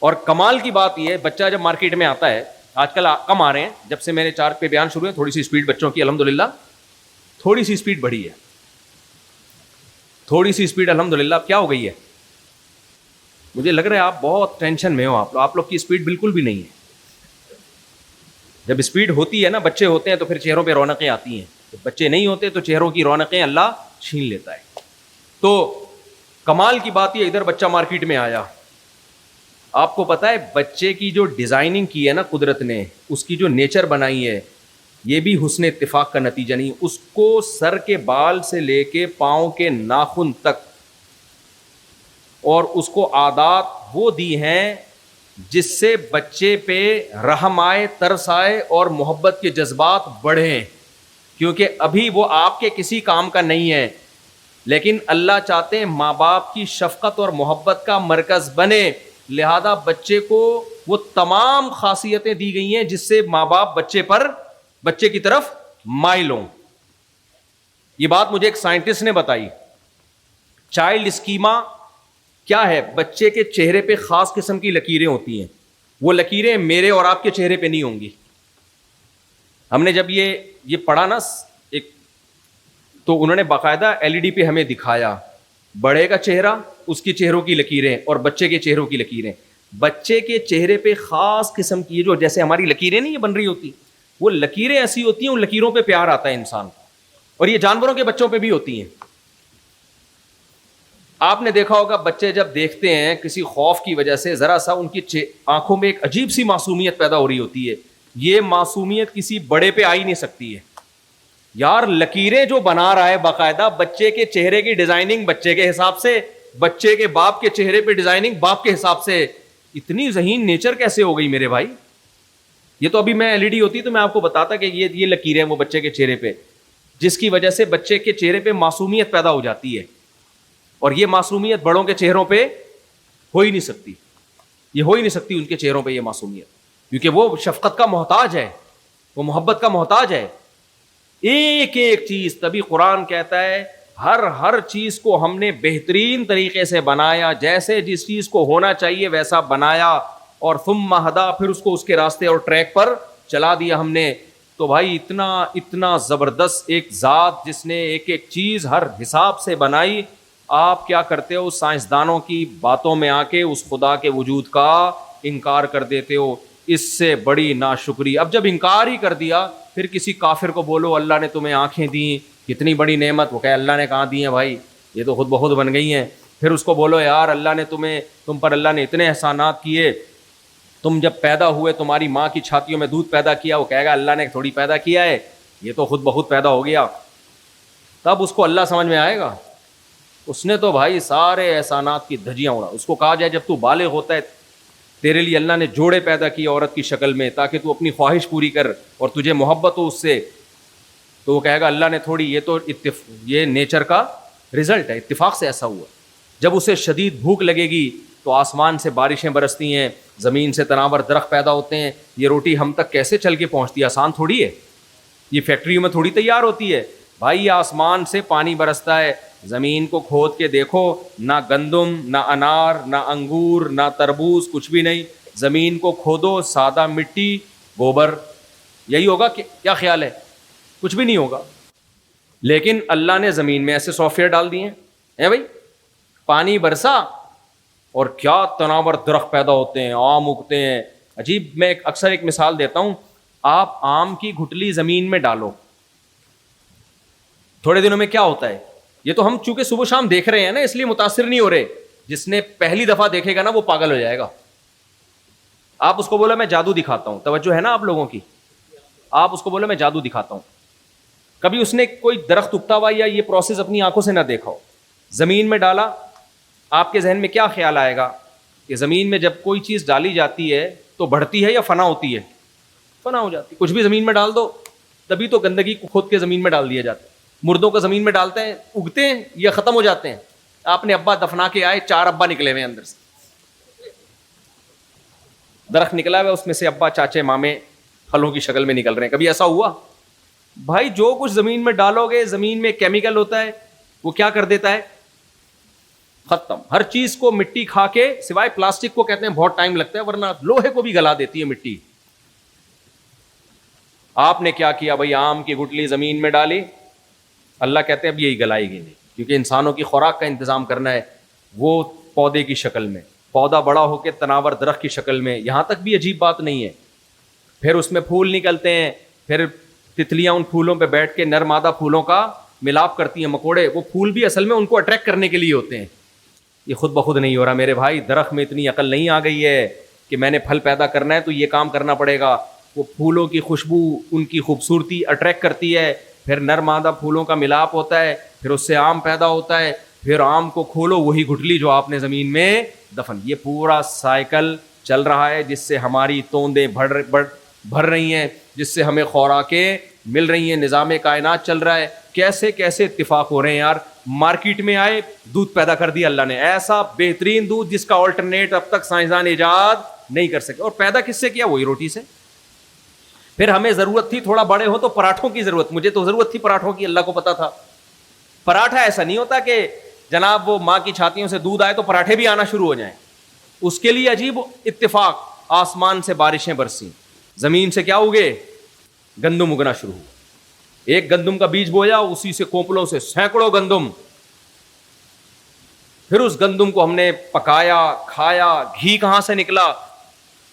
اور کمال کی بات یہ ہے، بچہ جب مارکیٹ میں آتا ہے، آج کل کم آ رہے ہیں، جب سے میرے 4 پہ بیان شروع ہے تھوڑی سی اسپیڈ بچوں کی الحمدللہ تھوڑی سی اسپیڈ بڑھی ہے، تھوڑی سی اسپیڈ الحمدللہ. کیا ہو گئی ہے؟ مجھے لگ رہا ہے آپ بہت ٹینشن میں ہو. آپ لوگ کی اسپیڈ بالکل بھی نہیں ہے. جب اسپیڈ ہوتی ہے نا، بچے ہوتے ہیں تو پھر چہروں پہ رونقیں آتی ہیں. جب بچے نہیں ہوتے تو چہروں کی رونقیں اللہ چھین لیتا ہے. تو کمال کی بات یہ، ادھر بچہ مارکیٹ میں آیا. آپ کو پتا ہے بچے کی جو ڈیزائننگ کی ہے نا قدرت نے، اس کی جو نیچر بنائی ہے، یہ بھی حسن اتفاق کا نتیجہ نہیں. اس کو سر کے بال سے لے کے پاؤں کے ناخن تک اور اس کو عادات وہ دی ہیں جس سے بچے پہ رحم آئے, ترس آئے اور محبت کے جذبات بڑھیں, کیونکہ ابھی وہ آپ کے کسی کام کا نہیں ہے, لیکن اللہ چاہتے ہیں ماں باپ کی شفقت اور محبت کا مرکز بنے. لہذا بچے کو وہ تمام خاصیتیں دی گئی ہیں جس سے ماں باپ بچے کی طرف مائل ہوں. یہ بات مجھے ایک سائنٹسٹ نے بتائی. چائلڈ اسکیما کیا ہے؟ بچے کے چہرے پہ خاص قسم کی لکیریں ہوتی ہیں. وہ لکیریں میرے اور آپ کے چہرے پہ نہیں ہوں گی. ہم نے جب یہ پڑھا نا ایک, تو انہوں نے باقاعدہ LED پہ ہمیں دکھایا بڑے کا چہرہ, اس کے چہروں کی لکیریں اور بچے کے چہروں کی لکیریں. بچے کے چہرے پہ خاص قسم کی جو جیسے ہماری لکیریں نہیں بن رہی ہوتی, وہ لکیریں ایسی ہوتی ہیں, ان لکیروں پہ پیار آتا ہے انسان کو. اور یہ جانوروں کے بچوں پہ بھی ہوتی ہیں. آپ نے دیکھا ہوگا بچے جب دیکھتے ہیں کسی خوف کی وجہ سے ذرا سا ان کی آنکھوں میں ایک عجیب سی معصومیت پیدا ہو رہی ہوتی ہے. یہ معصومیت کسی بڑے پہ آ ہی نہیں سکتی ہے. یار لکیریں جو بنا رہا ہے باقاعدہ بچے کے چہرے کی ڈیزائننگ بچے کے حساب سے, بچے کے باپ کے چہرے پہ ڈیزائننگ باپ کے حساب سے, اتنی ذہین نیچر کیسے ہو گئی میرے بھائی؟ یہ تو ابھی میں LED ہوتی تو میں آپ کو بتاتا کہ یہ لکیریں وہ بچے کے چہرے پہ, جس کی وجہ سے بچے کے چہرے پہ معصومیت پیدا ہو جاتی ہے. اور یہ معصومیت بڑوں کے چہروں پہ ہو ہی نہیں سکتی. یہ ہو ہی نہیں سکتی ان کے چہروں پہ یہ معصومیت, کیونکہ وہ شفقت کا محتاج ہے, وہ محبت کا محتاج ہے. ایک ایک چیز, تبھی قرآن کہتا ہے ہر چیز کو ہم نے بہترین طریقے سے بنایا, جیسے جس چیز کو ہونا چاہیے ویسا بنایا, اور ثم ہدا, پھر اس کو اس کے راستے اور ٹریک پر چلا دیا ہم نے. تو بھائی اتنا زبردست ایک ذات جس نے ایک ایک چیز ہر حساب سے بنائی, آپ کیا کرتے ہو؟ سائنسدانوں کی باتوں میں آ کے اس خدا کے وجود کا انکار کر دیتے ہو. اس سے بڑی ناشکری. اب جب انکار ہی کر دیا, پھر کسی کافر کو بولو اللہ نے تمہیں آنکھیں دیں, کتنی بڑی نعمت. وہ کہے اللہ نے کہاں دی ہیں بھائی, یہ تو خود بخود بن گئی ہیں. پھر اس کو بولو یار اللہ نے تم پر اللہ نے اتنے احسانات کیے, تم جب پیدا ہوئے تمہاری ماں کی چھاتیوں میں دودھ پیدا کیا. وہ کہے گا اللہ نے تھوڑی پیدا کیا ہے, یہ تو خود بخود پیدا ہو گیا. تب اس کو اللہ سمجھ میں آئے گا. اس نے تو بھائی سارے احسانات کی دھجیاں اڑا. اس کو کہا جائے جب تو بالغ ہوتا ہے تیرے لیے اللہ نے جوڑے پیدا کیے عورت کی شکل میں تاکہ تو اپنی خواہش پوری کر اور تجھے محبت ہو اس سے, تو وہ کہے گا اللہ نے تھوڑی, یہ نیچر کا رزلٹ ہے, اتفاق سے ایسا ہوا. جب اسے شدید بھوک لگے گی تو آسمان سے بارشیں برستی ہیں, زمین سے تناور درخت پیدا ہوتے ہیں. یہ روٹی ہم تک کیسے چل کے پہنچتی ہے؟ آسان تھوڑی ہے, یہ فیکٹریوں میں تھوڑی تیار ہوتی ہے بھائی. یہ آسمان سے پانی برستا ہے, زمین کو کھود کے دیکھو, نہ گندم, نہ انار, نہ انگور, نہ تربوز, کچھ بھی نہیں. زمین کو کھودو, سادہ مٹی, گوبر, یہی ہوگا. کیا خیال ہے؟ کچھ بھی نہیں ہوگا. لیکن اللہ نے زمین میں ایسے سافٹ ویئر ڈال دیے ہیں بھائی, پانی برسا اور کیا تناور درخت پیدا ہوتے ہیں, آم اگتے ہیں. عجیب. میں اکثر ایک مثال دیتا ہوں, آپ آم کی گھٹلی زمین میں ڈالو, تھوڑے دنوں میں کیا ہوتا ہے؟ یہ تو ہم چونکہ صبح شام دیکھ رہے ہیں نا, اس لیے متاثر نہیں ہو رہے. جس نے پہلی دفعہ دیکھے گا نا وہ پاگل ہو جائے گا. آپ اس کو بولو میں جادو دکھاتا ہوں, توجہ ہے نا آپ لوگوں کی, آپ اس کو بولو میں جادو دکھاتا ہوں. کبھی اس نے کوئی درخت اگتا ہوا یا یہ پروسیس اپنی آنکھوں سے نہ دیکھا ہو, زمین میں ڈالا, آپ کے ذہن میں کیا خیال آئے گا کہ زمین میں جب کوئی چیز ڈالی جاتی ہے تو بڑھتی ہے یا فنا ہوتی ہے؟ فنا ہو جاتی. کچھ بھی زمین میں ڈال دو, تبھی تو گندگی کو کھود کے زمین میں ڈال دیا جاتا ہے. مردوں کو زمین میں ڈالتے ہیں, اگتے ہیں یا ختم ہو جاتے ہیں. آپ نے ابا دفنا کے آئے, 4 ابا نکلے ہوئے اندر سے, درخت نکلا ہوا اس میں سے ابا چاچے مامے پھلوں کی شکل میں نکل رہے ہیں. کبھی ایسا ہوا؟ بھائی جو کچھ زمین میں ڈالو گے, زمین میں کیمیکل ہوتا ہے, وہ کیا کر دیتا ہے؟ ختم. ہر چیز کو مٹی کھا کے, سوائے پلاسٹک کو کہتے ہیں بہت ٹائم لگتا ہے, ورنہ لوہے کو بھی گلا دیتی ہے مٹی. آپ نے کیا کیا بھائی؟ آم کی گٹلی زمین میں ڈالی, اللہ کہتے ہیں اب یہی گلائے گی نہیں, کیونکہ انسانوں کی خوراک کا انتظام کرنا ہے. وہ پودے کی شکل میں, پودا بڑا ہو کے تناور درخت کی شکل میں, یہاں تک بھی عجیب بات نہیں ہے. پھر اس میں پھول نکلتے ہیں, پھر تتلیاں ان پھولوں پہ بیٹھ کے نر مادہ پھولوں کا ملاپ کرتی ہیں, مکوڑے. وہ پھول بھی اصل میں ان کو اٹریکٹ کرنے کے لیے ہوتے ہیں. یہ خود بخود نہیں ہو رہا میرے بھائی. درخت میں اتنی عقل نہیں آ گئی ہے کہ میں نے پھل پیدا کرنا ہے تو یہ کام کرنا پڑے گا. وہ پھولوں کی خوشبو ان کی خوبصورتی اٹریکٹ کرتی ہے, پھر نر مادہ پھولوں کا ملاپ ہوتا ہے, پھر اس سے آم پیدا ہوتا ہے, پھر آم کو کھولو وہی گٹھلی جو آپ نے زمین میں دفن. یہ پورا سائیکل چل رہا ہے جس سے ہماری توندیں بھر رہی ہیں, جس سے ہمیں خوراکیں مل رہی ہیں, نظام کائنات چل رہا ہے. کیسے کیسے اتفاق ہو رہے ہیں یار. مارکیٹ میں آئے, دودھ پیدا کر دیا اللہ نے, ایسا بہترین دودھ جس کا آلٹرنیٹ اب تک سائنسدان ایجاد نہیں کر سکے. اور پیدا کس سے کیا؟ وہی روٹی سے. پھر ہمیں ضرورت تھی تھوڑا بڑے ہو تو پراٹھوں کی ضرورت, مجھے تو ضرورت تھی پراٹھوں کی, اللہ کو پتا تھا. پراٹھا ایسا نہیں ہوتا کہ جناب وہ ماں کی چھاتیوں سے دودھ آئے تو پراٹھے بھی آنا شروع ہو جائیں. اس کے لیے عجیب اتفاق, آسمان سے بارشیں برسیں, زمین سے کیا اگے؟ گندم اگنا شروع ہوا. ایک گندم کا بیج بویا, اسی سے کونپلوں سے سینکڑوں گندم. پھر اس گندم کو ہم نے پکایا, کھایا. گھی کہاں سے نکلا؟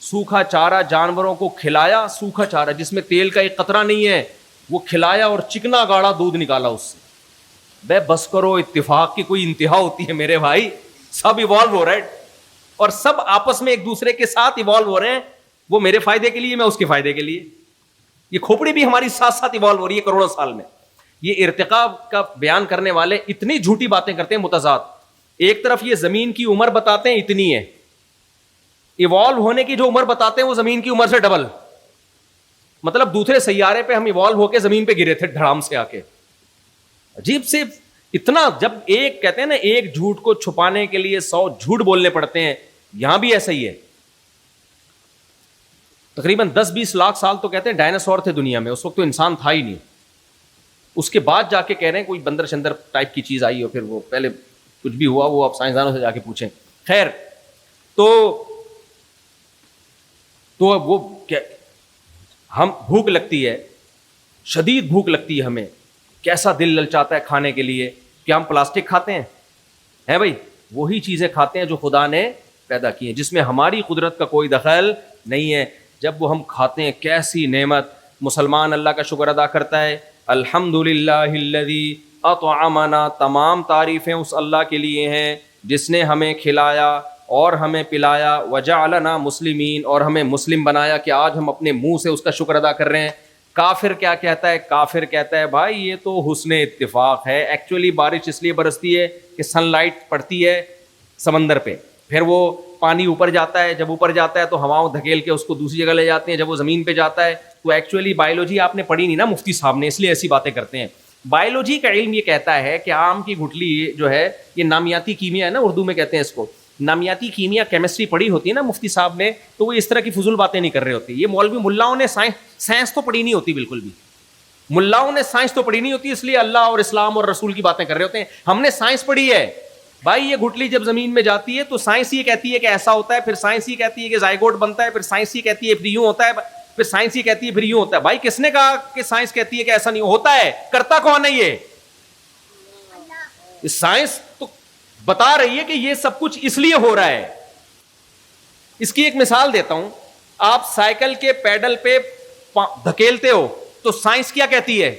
سوکھا چارہ جانوروں کو کھلایا, سوکھا چارہ جس میں تیل کا ایک قطرہ نہیں ہے, وہ کھلایا اور چکنا گاڑا دودھ نکالا اس سے. بے بس کرو, اتفاق کی کوئی انتہا ہوتی ہے میرے بھائی. سب ایوالو ہو رہے ہیں اور سب آپس میں ایک دوسرے کے ساتھ ایوالو ہو رہے ہیں. وہ میرے فائدے کے لیے, میں اس کے فائدے کے لیے. یہ کھوپڑی بھی ہماری ساتھ ساتھ ایوالو ہو رہی ہے کروڑوں سال میں. یہ ارتقاء کا بیان کرنے والے اتنی جھوٹی باتیں کرتے ہیں متضاد. ایک طرف یہ زمین کی عمر بتاتے ہیں اتنی ہے, ایوالو ہونے کی جو عمر بتاتے ہیں وہ زمین کی عمر سے ڈبل. مطلب دوسرے سیارے پہ ہم ایوالو ہو کے زمین پہ گرے تھے دھڑام سے آ کے. عجیب سے اتنا, جب ایک کہتے ہیں نا ایک جھوٹ کو چھپانے کے لیے 100 جھوٹ بولنے پڑتے ہیں, یہاں بھی ایسا ہی ہے. تقریباً 10-20 لاکھ سال تو کہتے ہیں ڈائناسور تھے دنیا میں, اس وقت تو انسان تھا ہی نہیں. اس کے بعد جا کے کہہ رہے ہیں کوئی بندر شندر ٹائپ کی چیز آئی ہو, پھر وہ پہلے کچھ بھی ہوا وہ آپ سائنسدانوں سے جا کے پوچھیں. خیر, تو وہ ہم بھوک لگتی ہے, شدید بھوک لگتی ہے ہمیں, کیسا دل للچاتا ہے کھانے کے لیے. کیا ہم پلاسٹک کھاتے ہیں بھائی؟ وہی چیزیں کھاتے ہیں جو خدا نے پیدا کی ہیں, جس میں ہماری قدرت کا کوئی دخل نہیں ہے. جب وہ ہم کھاتے ہیں کیسی نعمت. مسلمان اللہ کا شکر ادا کرتا ہے, الحمدللہ الذی اطعمنا, تمام تعریفیں اس اللہ کے لیے ہیں جس نے ہمیں کھلایا اور ہمیں پلایا, وجعلنا مسلمین, اور ہمیں مسلم بنایا کہ آج ہم اپنے منہ سے اس کا شکر ادا کر رہے ہیں. کافر کیا کہتا ہے؟ کافر کہتا ہے بھائی یہ تو حسن اتفاق ہے, ایکچولی بارش اس لیے برستی ہے کہ سن لائٹ پڑتی ہے سمندر پہ, پھر وہ پانی اوپر جاتا ہے, جب اوپر جاتا ہے تو ہواؤں دھکیل کے اس کو دوسری جگہ لے جاتے ہیں, جب وہ زمین پہ جاتا ہے تو ایکچولی بایولوجی آپ نے پڑھی نہیں نا مفتی صاحب نے, اس لیے ایسی باتیں کرتے ہیں. بایولوجی کا علم یہ کہتا ہے کہ آم کی گٹھلی جو ہے یہ نامیاتی کیمیا ہے نا, اردو میں کہتے ہیں اس کو نامیاتی کیمیا, کیمسٹری پڑھی ہوتی ہے نا مفتی صاحب نے, تو وہ اس طرح کی فضول باتیں نہیں کر رہے ہوتے. یہ مولوی ملاؤں نے سائنس تو پڑھی نہیں ہوتی, بالکل بھی ملاؤں نے سائنس تو پڑھی نہیں ہوتی, اس لیے اللہ اور اسلام اور رسول کی باتیں کر رہے ہوتے ہیں. ہم نے سائنس پڑھی ہے بھائی. یہ گٹھلی جب زمین میں جاتی ہے تو سائنس یہ کہتی ہے کہ ایسا ہوتا ہے, پھر سائنس یہ کہتی ہے کہ زائگوٹ بنتا ہے, پھر سائنس یہ کہتی ہے پھر یوں ہوتا ہے, پھر سائنس یہ کہتی ہے پھر یوں ہوتا ہے. بھائی کس نے کہا کہ سائنس کہتی ہے کہ ایسا نہیں ہوتا ہے؟ کرتا کون ہے یہ سائنس تو بتا رہی ہے کہ یہ سب کچھ اس لیے ہو رہا ہے. اس کی ایک مثال دیتا ہوں. آپ سائیکل کے پیڈل پہ دھکیلتے ہو تو سائنس کیا کہتی ہے؟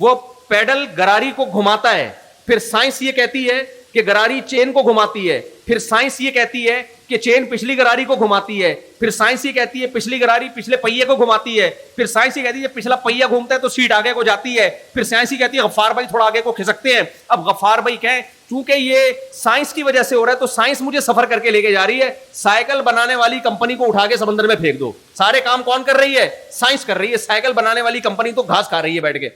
وہ پیڈل گراری کو گھماتا ہے. پھر سائنس یہ کہتی ہے کہ گراری چین کو گھماتی ہے. پھر سائنس یہ کہتی ہے کہ چین پچھلی گراری کو گھماتی ہے. پھر سائنس یہ کہتی ہے پچھلی گراری پچھلے پہیے کو گھماتی ہے. پھر سائنس یہ کہتی ہے پچھلا پہیہ گھومتا ہے تو سیٹ آگے کو جاتی ہے. پھر سائنس یہ کہتی ہے غفار بھائی تھوڑا آگے کو کھسکتے ہیں. اب غفار بھائی کہیں چونکہ یہ سائنس کی وجہ سے ہو رہا ہے تو سائنس مجھے سفر کر کے لے کے جا رہی ہے. سائیکل بنانے والی کمپنی کو اٹھا کے سمندر میں پھینک دو. سارے کام کون کر رہی ہے؟ سائنس کر رہی ہے. سائیکل بنانے والی کمپنی تو گھاس کھا رہی ہے بیٹھ کے.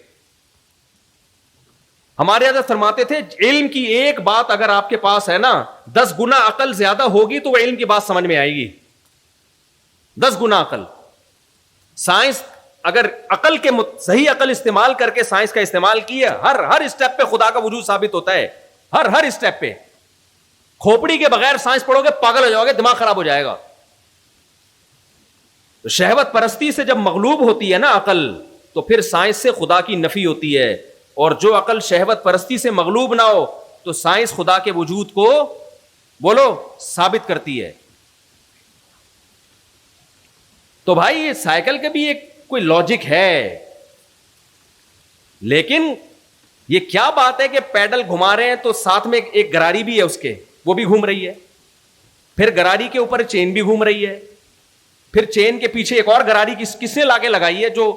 ہمارے حضرت فرماتے تھے علم کی ایک بات اگر آپ کے پاس ہے نا 10 گنا عقل زیادہ ہوگی تو وہ علم کی بات سمجھ میں آئے گی. 10 گنا عقل. سائنس اگر عقل کے صحیح عقل استعمال کر کے سائنس کا استعمال کیا, ہر اسٹیپ پہ خدا کا وجود ثابت ہوتا ہے. ہر اسٹیپ پہ. کھوپڑی کے بغیر سائنس پڑھو گے پاگل ہو جاؤ گے, دماغ خراب ہو جائے گا. تو شہوت پرستی سے جب مغلوب ہوتی ہے نا عقل تو پھر سائنس سے خدا کی نفی ہوتی ہے. اور جو عقل شہوت پرستی سے مغلوب نہ ہو تو سائنس خدا کے وجود کو بولو ثابت کرتی ہے. تو بھائی یہ سائیکل کا بھی ایک کوئی لاجک ہے, لیکن یہ کیا بات ہے کہ پیڈل گھما رہے ہیں تو ساتھ میں ایک گراری بھی ہے اس کے, وہ بھی گھوم رہی ہے. پھر گراری کے اوپر چین بھی گھوم رہی ہے. پھر چین کے پیچھے ایک اور گراری کس نے لا کے لگائی ہے جو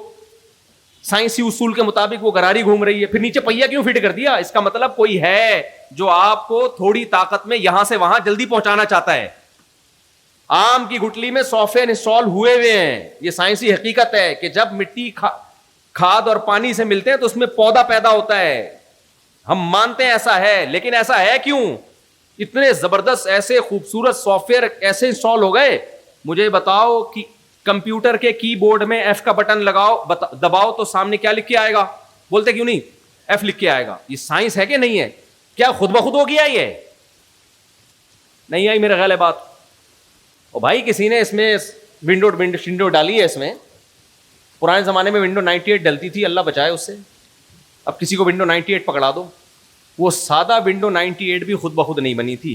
سائنسی اصول کے مطابق وہ گراری گھوم رہی ہے. پھر نیچے پہیا کیوں فٹ کر دیا؟ اس کا مطلب کوئی ہے جو آپ کو تھوڑی طاقت میں یہاں سے وہاں جلدی پہنچانا چاہتا ہے. آم کی گٹلی میں سافٹ ویئر انسٹال ہوئے ہیں. یہ سائنسی حقیقت ہے کہ جب مٹی کھاد اور پانی سے ملتے ہیں تو اس میں پودا پیدا ہوتا ہے. ہم مانتے ہیں ایسا ہے, لیکن ایسا ہے کیوں؟ اتنے زبردست ایسے خوبصورت سافٹ ویئر ایسے انسٹال ہو گئے. مجھے بتاؤ کہ کمپیوٹر کے کی بورڈ میں ایف کا بٹن لگاؤ, دباؤ تو سامنے کیا لکھ کے آئے گا؟ بولتے کیوں نہیں؟ ایف لکھ کے آئے گا. یہ سائنس ہے کہ نہیں ہے؟ کیا خود بخود ہو گیا؟ یہ نہیں آئی میرے خیال ہے بات. اور بھائی کسی نے اس میں ونڈو ڈالی ہے. اس میں پرانے زمانے میں ونڈو 98 ڈلتی تھی, اللہ بچائے اس سے. اب کسی کو ونڈو 98 پکڑا دو, وہ سادہ ونڈو 98 بھی خود بخود نہیں بنی تھی.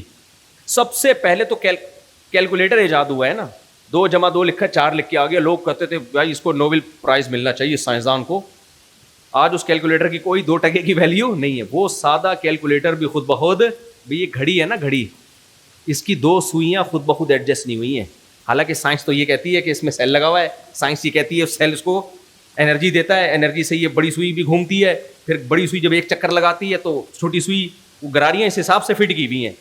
سب سے پہلے تو کیلکولیٹر ایجاد ہوا ہے نا. 2 + 2 لکھا 4 لکھ کے آ گیا. لوگ کہتے تھے بھائی اس کو نوبل پرائز ملنا چاہیے سائنسدان کو. آج اس کیلکولیٹر کی کوئی 2 ٹکے کی ویلیو نہیں ہے. وہ سادہ کیلکولیٹر بھی خود بخود, بھی یہ گھڑی ہے نا گھڑی, اس کی 2 سوئیاں خود بخود ایڈجسٹ نہیں ہوئی ہیں. حالانکہ سائنس تو یہ کہتی ہے کہ اس میں سیل لگا ہوا ہے. سائنس یہ کہتی ہے سیل اس کو انرجی دیتا ہے, انرجی سے یہ بڑی سوئی بھی گھومتی ہے. پھر بڑی سوئی جب ایک چکر لگاتی ہے تو چھوٹی سوئی, وہ گراریاں اس حساب سے فٹ کی ہوئی ہیں.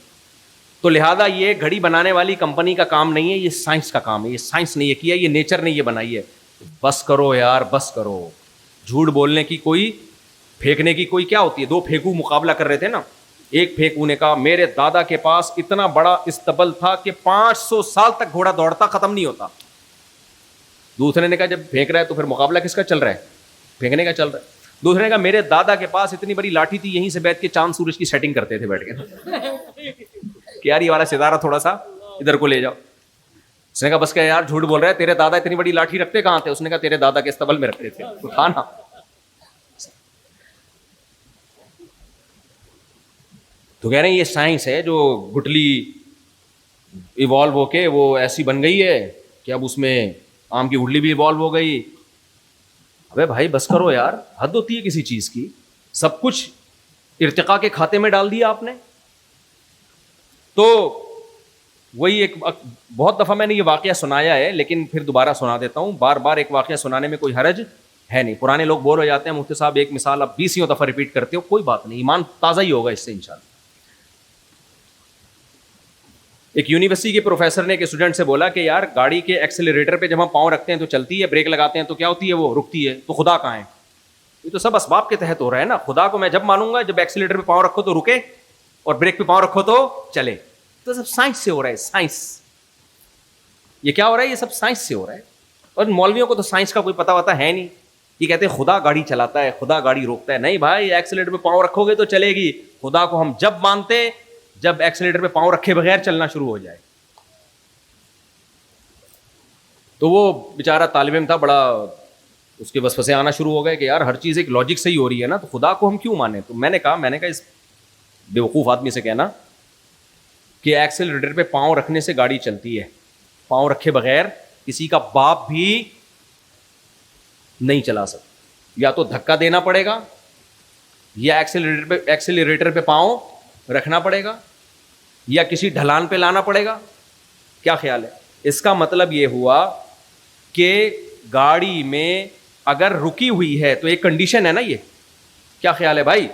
تو لہذا یہ گھڑی بنانے والی کمپنی کا کام نہیں ہے, یہ سائنس کا کام ہے. یہ سائنس نے یہ کیا, یہ نیچر نے یہ بنائی ہے. بس کرو یار, بس کرو. جھوٹ بولنے کی کوئی, پھینکنے کی کوئی کیا ہوتی ہے؟ 2 پھینکو مقابلہ کر رہے تھے نا. ایک پھینکو نے کہا میرے دادا کے پاس اتنا بڑا استبل تھا کہ 500 سال تک گھوڑا دوڑتا, ختم نہیں ہوتا. دوسرے نے کہا جب پھینک رہا ہے تو پھر مقابلہ کس کا چل رہا ہے؟ پھینکنے کا چل رہا ہے. دوسرے نے کہا میرے دادا کے پاس اتنی بڑی لاٹھی تھی, یہیں سے بیٹھ کے چاند سورج کی سیٹنگ کرتے تھے بیٹھ کے کہ یار یہ والا ستارہ تھوڑا سا ادھر کو لے جاؤ. اس نے کہا بس کیا یار جھوٹ بول رہا ہے, تیرے دادا اتنی بڑی لاٹھی رکھتے کہاں تھے؟ اس نے کہا تیرے دادا کے استبل میں رکھتے تھے. تو تھا نا. تو کہہ رہے ہیں یہ سائنس ہے جو گٹلی ایوالو ہو کے وہ ایسی بن گئی ہے کہ اب اس میں آم کی گٹلی بھی ایوالو ہو گئی. ابے بھائی بس کرو یار, حد ہوتی ہے کسی چیز کی. سب کچھ ارتقاء کے کھاتے میں ڈال دیا آپ نے. تو وہی ایک بہت دفعہ میں نے یہ واقعہ سنایا ہے, لیکن پھر دوبارہ سنا دیتا ہوں. بار بار ایک واقعہ سنانے میں کوئی حرج ہے نہیں. پرانے لوگ بور ہو جاتے ہیں, مفتی صاحب ایک مثال آپ 20 دفعہ ریپیٹ کرتے ہو, کوئی بات نہیں, ایمان تازہ ہی ہوگا اس سے انشاءاللہ. ایک یونیورسٹی کے پروفیسر نے ایک اسٹوڈنٹ سے بولا کہ یار گاڑی کے ایکسیلریٹر پہ جب ہم پاؤں رکھتے ہیں تو چلتی ہے, بریک لگاتے ہیں تو کیا ہوتی ہے؟ وہ رکتی ہے. تو خدا کہاں ہے؟ یہ تو سب اسباب کے تحت ہو رہا ہے نا. خدا کو میں جب مانوں گا جب ایکسیلریٹر پہ پاؤں رکھو تو رکے اور بریک پہ پاؤں رکھو تو چلے. تو سب سائنس سے ہو رہا ہے. سائنس یہ کیا ہو رہا ہے؟ یہ سب سائنس سے ہو رہا ہے. اور مولویوں کو تو سائنس کا کوئی پتہ وتا ہے نہیں. یہ کہتے ہیں خدا گاڑی چلاتا ہے, خدا گاڑی روکتا ہے. نہیں بھائی, ایکسیلریٹر پہ پاؤں رکھو گے تو چلے گی. خدا کو ہم جب مانتے جب ایکسیلریٹر پہ پاؤں رکھے بغیر چلنا شروع ہو جائے. تو وہ بیچارہ طالب علم تھا, بڑا اس کے وسوسے آنا شروع ہو گئے کہ یار ہر چیز ایک لاجک سے ہی ہو رہی ہے نا, تو خدا کو ہم کیوں مانیں؟ تو میں نے کہا اس بیوقوف آدمی سے کہنا کہ ایکسیلریٹر پہ پاؤں رکھنے سے گاڑی چلتی ہے, پاؤں رکھے بغیر کسی کا باپ بھی نہیں چلا سکتا. یا تو دھکا دینا پڑے گا یا ایکسیلریٹر پہ پاؤں رکھنا پڑے گا یا کسی ڈھلان پہ لانا پڑے گا. کیا خیال ہے؟ اس کا مطلب یہ ہوا کہ گاڑی میں اگر رکی ہوئی ہے تو ایک کنڈیشن ہے نا. یہ کیا خیال ہے بھائی؟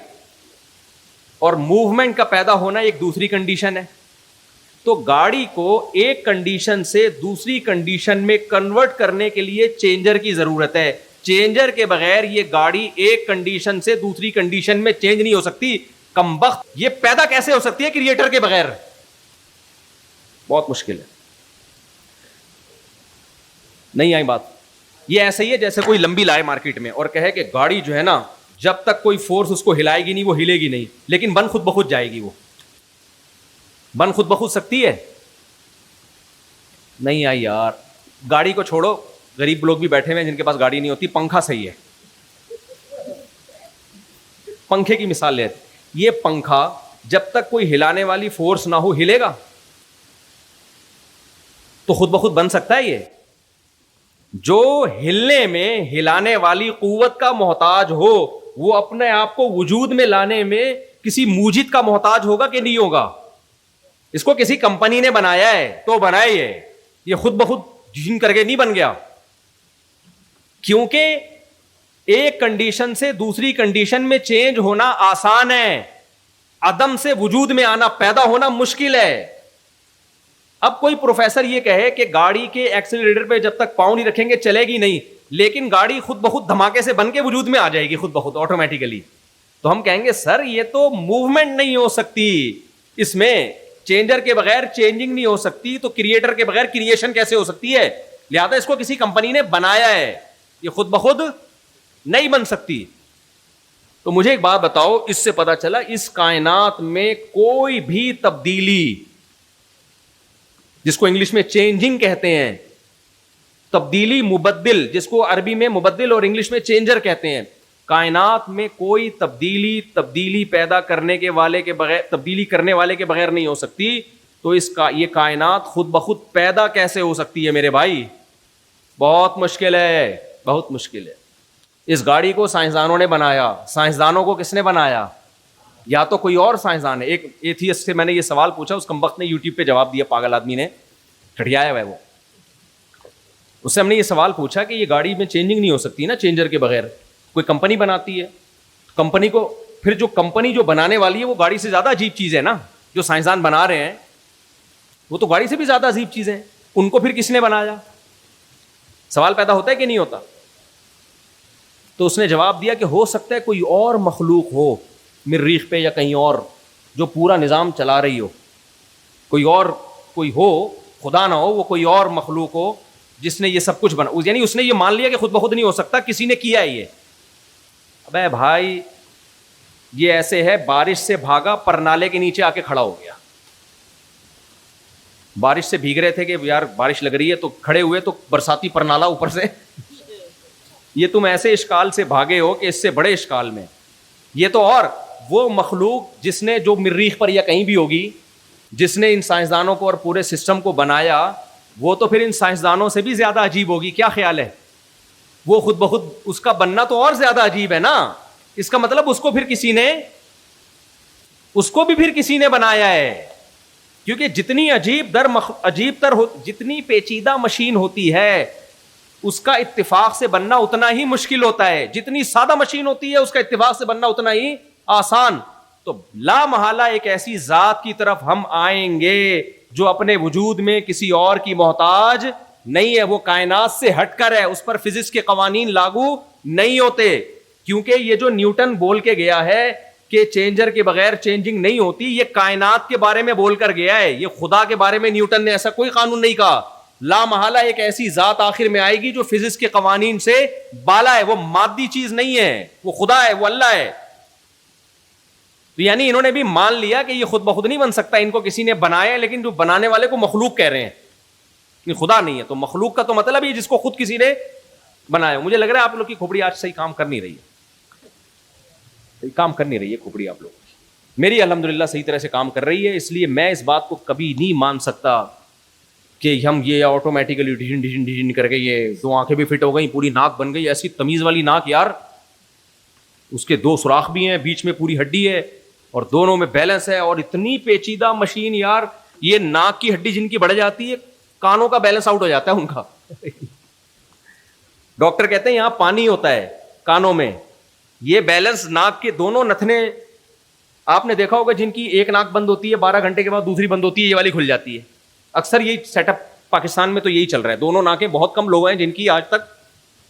اور موومنٹ کا پیدا ہونا ایک دوسری کنڈیشن ہے. تو گاڑی کو ایک کنڈیشن سے دوسری کنڈیشن میں کنورٹ کرنے کے لیے چینجر کی ضرورت ہے. چینجر کے بغیر یہ گاڑی ایک کنڈیشن سے دوسری کنڈیشن میں چینج نہیں ہو سکتی. کمبخت, یہ پیدا کیسے ہو سکتی ہے کریٹر کے بغیر؟ بہت مشکل ہے. نہیں آئی بات؟ یہ ایسا ہی ہے جیسے کوئی لمبی لائے مارکیٹ میں اور کہے کہ گاڑی جو ہے نا جب تک کوئی فورس اس کو ہلائے گی نہیں وہ ہلے گی نہیں, لیکن بن خود بخود جائے گی. وہ بن خود بخود سکتی ہے؟ نہیں آئی یار. گاڑی کو چھوڑو, غریب لوگ بھی بیٹھے ہوئے ہیں جن کے پاس گاڑی نہیں ہوتی, پنکھا صحیح ہے. پنکھے کی مثال لے, یہ پنکھا جب تک کوئی ہلانے والی فورس نہ ہو ہلے گا تو خود بخود بن سکتا ہے. یہ جو ہلنے میں ہلانے والی قوت کا محتاج ہو وہ اپنے آپ کو وجود میں لانے میں کسی موجد کا محتاج ہوگا کہ نہیں ہوگا؟ اس کو کسی کمپنی نے بنایا ہے تو بنائے, یہ خود بخود جن کر کے نہیں بن گیا, کیونکہ ایک کنڈیشن سے دوسری کنڈیشن میں چینج ہونا آسان ہے, عدم سے وجود میں آنا, پیدا ہونا مشکل ہے. اب کوئی پروفیسر یہ کہے کہ گاڑی کے ایکسیلریٹر پہ جب تک پاؤں نہیں رکھیں گے چلے گی نہیں, لیکن گاڑی خود بخود دھماکے سے بن کے وجود میں آ جائے گی خود بخود آٹومیٹیکلی, تو ہم کہیں گے سر یہ تو موومنٹ نہیں ہو سکتی, اس میں چینجر کے بغیر چینجنگ نہیں ہو سکتی, تو کریٹر کے بغیر کریشن کیسے ہو سکتی ہے؟ لہذا اس کو کسی کمپنی نے بنایا ہے, یہ خود بخود نہیں بن سکتی. تو مجھے ایک بات بتاؤ, اس سے پتا چلا اس کائنات میں کوئی بھی تبدیلی, جس کو انگلش میں چینجنگ کہتے ہیں, تبدیلی, مبدل, جس کو عربی میں مبدل اور انگلش میں چینجر کہتے ہیں, کائنات میں کوئی تبدیلی پیدا کرنے کے والے کے بغیر, تبدیلی کرنے والے کے بغیر نہیں ہو سکتی. تو اس کا یہ کائنات خود بخود پیدا کیسے ہو سکتی ہے میرے بھائی؟ بہت مشکل ہے, بہت مشکل ہے. اس گاڑی کو سائنسدانوں نے بنایا, سائنسدانوں کو کس نے بنایا؟ یا تو کوئی اور سائنسدان ہے. ایک ایتھیسٹ سے میں نے یہ سوال پوچھا, اس کمبخت نے یوٹیوب پہ جواب دیا, پاگل آدمی نے, ٹھٹیایا ہوا ہے وہ. اس سے ہم نے یہ سوال پوچھا کہ یہ گاڑی میں چینجنگ نہیں ہو سکتی نا چینجر کے بغیر, کوئی کمپنی بناتی ہے, کمپنی کو پھر جو کمپنی جو بنانے والی ہے وہ گاڑی سے زیادہ عجیب چیز ہے نا, جو سائنسدان بنا رہے ہیں وہ تو گاڑی سے بھی زیادہ عجیب چیزیں ہیں, ان کو پھر کس نے بنایا؟ سوال پیدا ہوتا ہے کہ نہیں ہوتا؟ تو اس نے جواب دیا کہ ہو سکتا ہے کوئی اور مخلوق ہو مریخ پہ یا کہیں اور جو پورا نظام چلا رہی ہو, کوئی ہو, خدا نہ ہو, وہ کوئی اور مخلوق ہو جس نے یہ سب کچھ بنا, یعنی اس نے یہ مان لیا کہ خود بخود نہیں ہو سکتا, کسی نے کیا ہے یہ. ابے بھائی یہ ایسے ہے, بارش سے بھاگا پرنالے کے نیچے آ کے کھڑا ہو گیا. بارش سے بھیگ رہے تھے کہ یار بارش لگ رہی ہے, تو کھڑے ہوئے تو برساتی پرنالہ اوپر سے. یہ تم ایسے اشکال سے بھاگے ہو کہ اس سے بڑے اشکال میں. یہ تو اور وہ مخلوق جس نے, جو مریخ پر یا کہیں بھی ہوگی, جس نے ان سائنسدانوں کو اور پورے سسٹم کو بنایا, وہ تو پھر ان سائنسدانوں سے بھی زیادہ عجیب ہوگی. کیا خیال ہے؟ وہ خود بخود اس کا بننا تو اور زیادہ عجیب ہے نا. اس کا مطلب اس کو بھی پھر کسی نے بنایا ہے, کیونکہ جتنی عجیب تر جتنی پیچیدہ مشین ہوتی ہے اس کا اتفاق سے بننا اتنا ہی مشکل ہوتا ہے, جتنی سادہ مشین ہوتی ہے اس کا اتفاق سے بننا اتنا ہی آسان. تو لا محالہ ایک ایسی ذات کی طرف ہم آئیں گے جو اپنے وجود میں کسی اور کی محتاج نہیں ہے, وہ کائنات سے ہٹ کر ہے, اس پر فزکس کے قوانین لاگو نہیں ہوتے. کیونکہ یہ جو نیوٹن بول کے گیا ہے کہ چینجر کے بغیر چینجنگ نہیں ہوتی, یہ کائنات کے بارے میں بول کر گیا ہے, یہ خدا کے بارے میں نیوٹن نے ایسا کوئی قانون نہیں کہا. لا محالہ ایک ایسی ذات آخر میں آئے گی جو فزکس کے قوانین سے بالا ہے, وہ مادی چیز نہیں ہے, وہ خدا ہے, وہ اللہ ہے. تو یعنی انہوں نے بھی مان لیا کہ یہ خود بخود نہیں بن سکتا, ان کو کسی نے بنایا, لیکن جو بنانے والے کو مخلوق کہہ رہے ہیں کہ خدا نہیں ہے. تو مخلوق کا تو مطلب یہ جس کو خود کسی نے بنایا. مجھے لگ رہا ہے آپ لوگ کی کھوپڑی آج صحیح کام کر نہیں رہی ہے, کھوپڑی آپ لوگ میری الحمدللہ صحیح طرح سے کام کر رہی ہے. اس لیے میں اس بات کو کبھی نہیں مان سکتا کہ ہم یہ آٹومیٹیکلی ڈیزن کر کے یہ 2 آنکھیں بھی فٹ ہو گئی, پوری ناک بن گئی, ایسی تمیز والی ناک یار, اس کے 2 سوراخ بھی ہیں, بیچ میں پوری ہڈی ہے اور دونوں میں بیلنس ہے, اور اتنی پیچیدہ مشین یار. یہ ناک کی ہڈی جن کی بڑھ جاتی ہے, کانوں کا بیلنس آؤٹ ہو جاتا ہے ان کا. ڈاکٹر کہتے ہیں یہاں پانی ہوتا ہے کانوں میں, یہ بیلنس ناک کے دونوں نتنے. آپ نے دیکھا ہوگا جن کی ایک ناک بند ہوتی ہے 12 گھنٹے کے بعد دوسری بند ہوتی ہے, یہ والی کھل جاتی ہے. اکثر یہ سیٹ اپ پاکستان میں تو یہی چل رہا ہے. دونوں ناکیں, بہت کم لوگ ہیں جن کی آج تک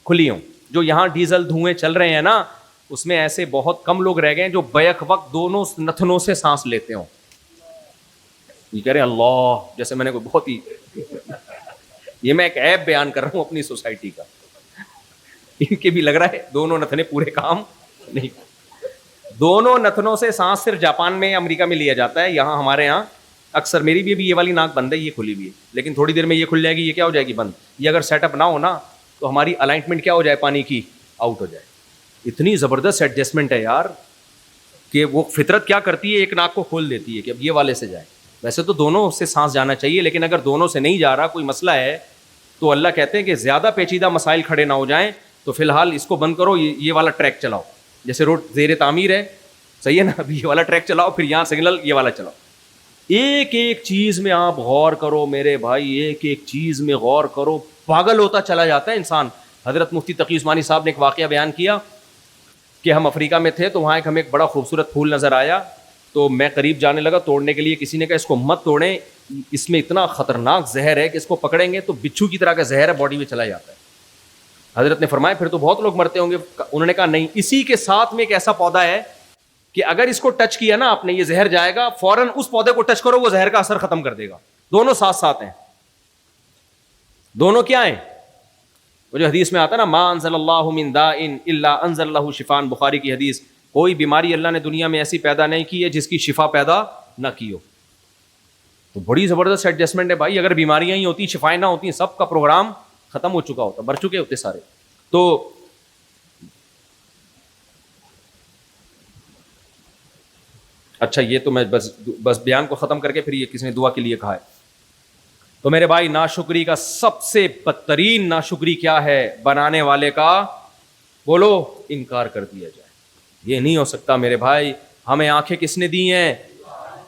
کھلی ہوں. جو یہاں ڈیزل دھوئیں چل رہے ہیں نا, اس میں ایسے بہت کم لوگ رہ گئے ہیں جو بیک وقت دونوں نتنوں سے سانس لیتے ہوں. یہ کہہ رہے ہیں اللہ, جیسے میں نے کوئی بہت ہی یہ میں ایک عیب بیان کر رہا ہوں اپنی سوسائٹی کا. ان کے بھی لگ رہا ہے دونوں نتنے پورے کام نہیں. دونوں نتنوں سے سانس صرف جاپان میں, امریکہ میں لیا جاتا ہے. یہاں ہمارے یہاں اکثر, میری بھی یہ والی ناک بند ہے, یہ کھلی بھی ہے, لیکن تھوڑی دیر میں یہ کھل جائے گی, یہ کیا ہو جائے گی بند. یہ اگر سیٹ اپ نہ ہو نا تو ہماری الائنمنٹ کیا ہو جائے, پانی کی آؤٹ ہو جائے. اتنی زبردست ایڈجسٹمنٹ ہے یار کہ وہ فطرت کیا کرتی ہے, ایک ناک کو کھول دیتی ہے کہ اب یہ والے سے جائے. ویسے تو دونوں سے سانس جانا چاہیے, لیکن اگر دونوں سے نہیں جا رہا, کوئی مسئلہ ہے, تو اللہ کہتے ہیں کہ زیادہ پیچیدہ مسائل کھڑے نہ ہو جائیں تو فی الحال اس کو بند کرو, یہ والا ٹریک چلاؤ. جیسے روڈ زیر تعمیر ہے, صحیح ہے نا, ابھی یہ والا ٹریک چلاؤ, پھر یہاں سگنل یہ والا چلاؤ. ایک ایک چیز میں آپ غور کرو میرے بھائی، ایک ایک چیز میں غور کرو، پاگل ہوتا چلا جاتا ہے انسان. حضرت مفتی تقی عثمانی صاحب نے ایک واقعہ بیان کیا کہ ہم افریقہ میں تھے تو وہاں ہمیں ایک بڑا خوبصورت پھول نظر آیا، تو میں قریب جانے لگا توڑنے کے لیے. کسی نے کہا اس کو مت توڑیں، اس میں اتنا خطرناک زہر ہے کہ اس کو پکڑیں گے تو بچھو کی طرح کا زہر ہے، باڈی میں چلا جاتا ہے. حضرت نے فرمایا پھر تو بہت لوگ مرتے ہوں گے. انہوں نے کہا نہیں، اسی کے ساتھ میں ایک ایسا پودا ہے کہ اگر اس کو ٹچ کیا نا آپ نے، یہ زہر جائے گا، فوراً اس پودے کو ٹچ کرو، وہ زہر کا اثر ختم کر دے گا. دونوں ساتھ ساتھ ہیں. دونوں کیا ہیں؟ وہ جو حدیث میں آتا ہے نا، ما انزل اللہ من داء الا انزل له شفاء، بخاری کی حدیث، کوئی بیماری اللہ نے دنیا میں ایسی پیدا نہیں کی ہے جس کی شفا پیدا نہ کی ہو. تو بڑی زبردست ایڈجسٹمنٹ ہے بھائی. اگر بیماریاں ہی ہوتی، شفائیں نہ ہوتی، سب کا پروگرام ختم ہو چکا ہوتا، مر چکے ہوتے سارے. تو اچھا، یہ تو میں بس بیان کو ختم کر کے پھر یہ کسی نے دعا کے لیے کہا ہے. تو میرے بھائی، ناشکری کا سب سے بدترین ناشکری کیا ہے؟ بنانے والے کا بولو انکار کر دیا جائے. یہ نہیں ہو سکتا میرے بھائی. ہمیں آنکھیں کس نے دی ہیں؟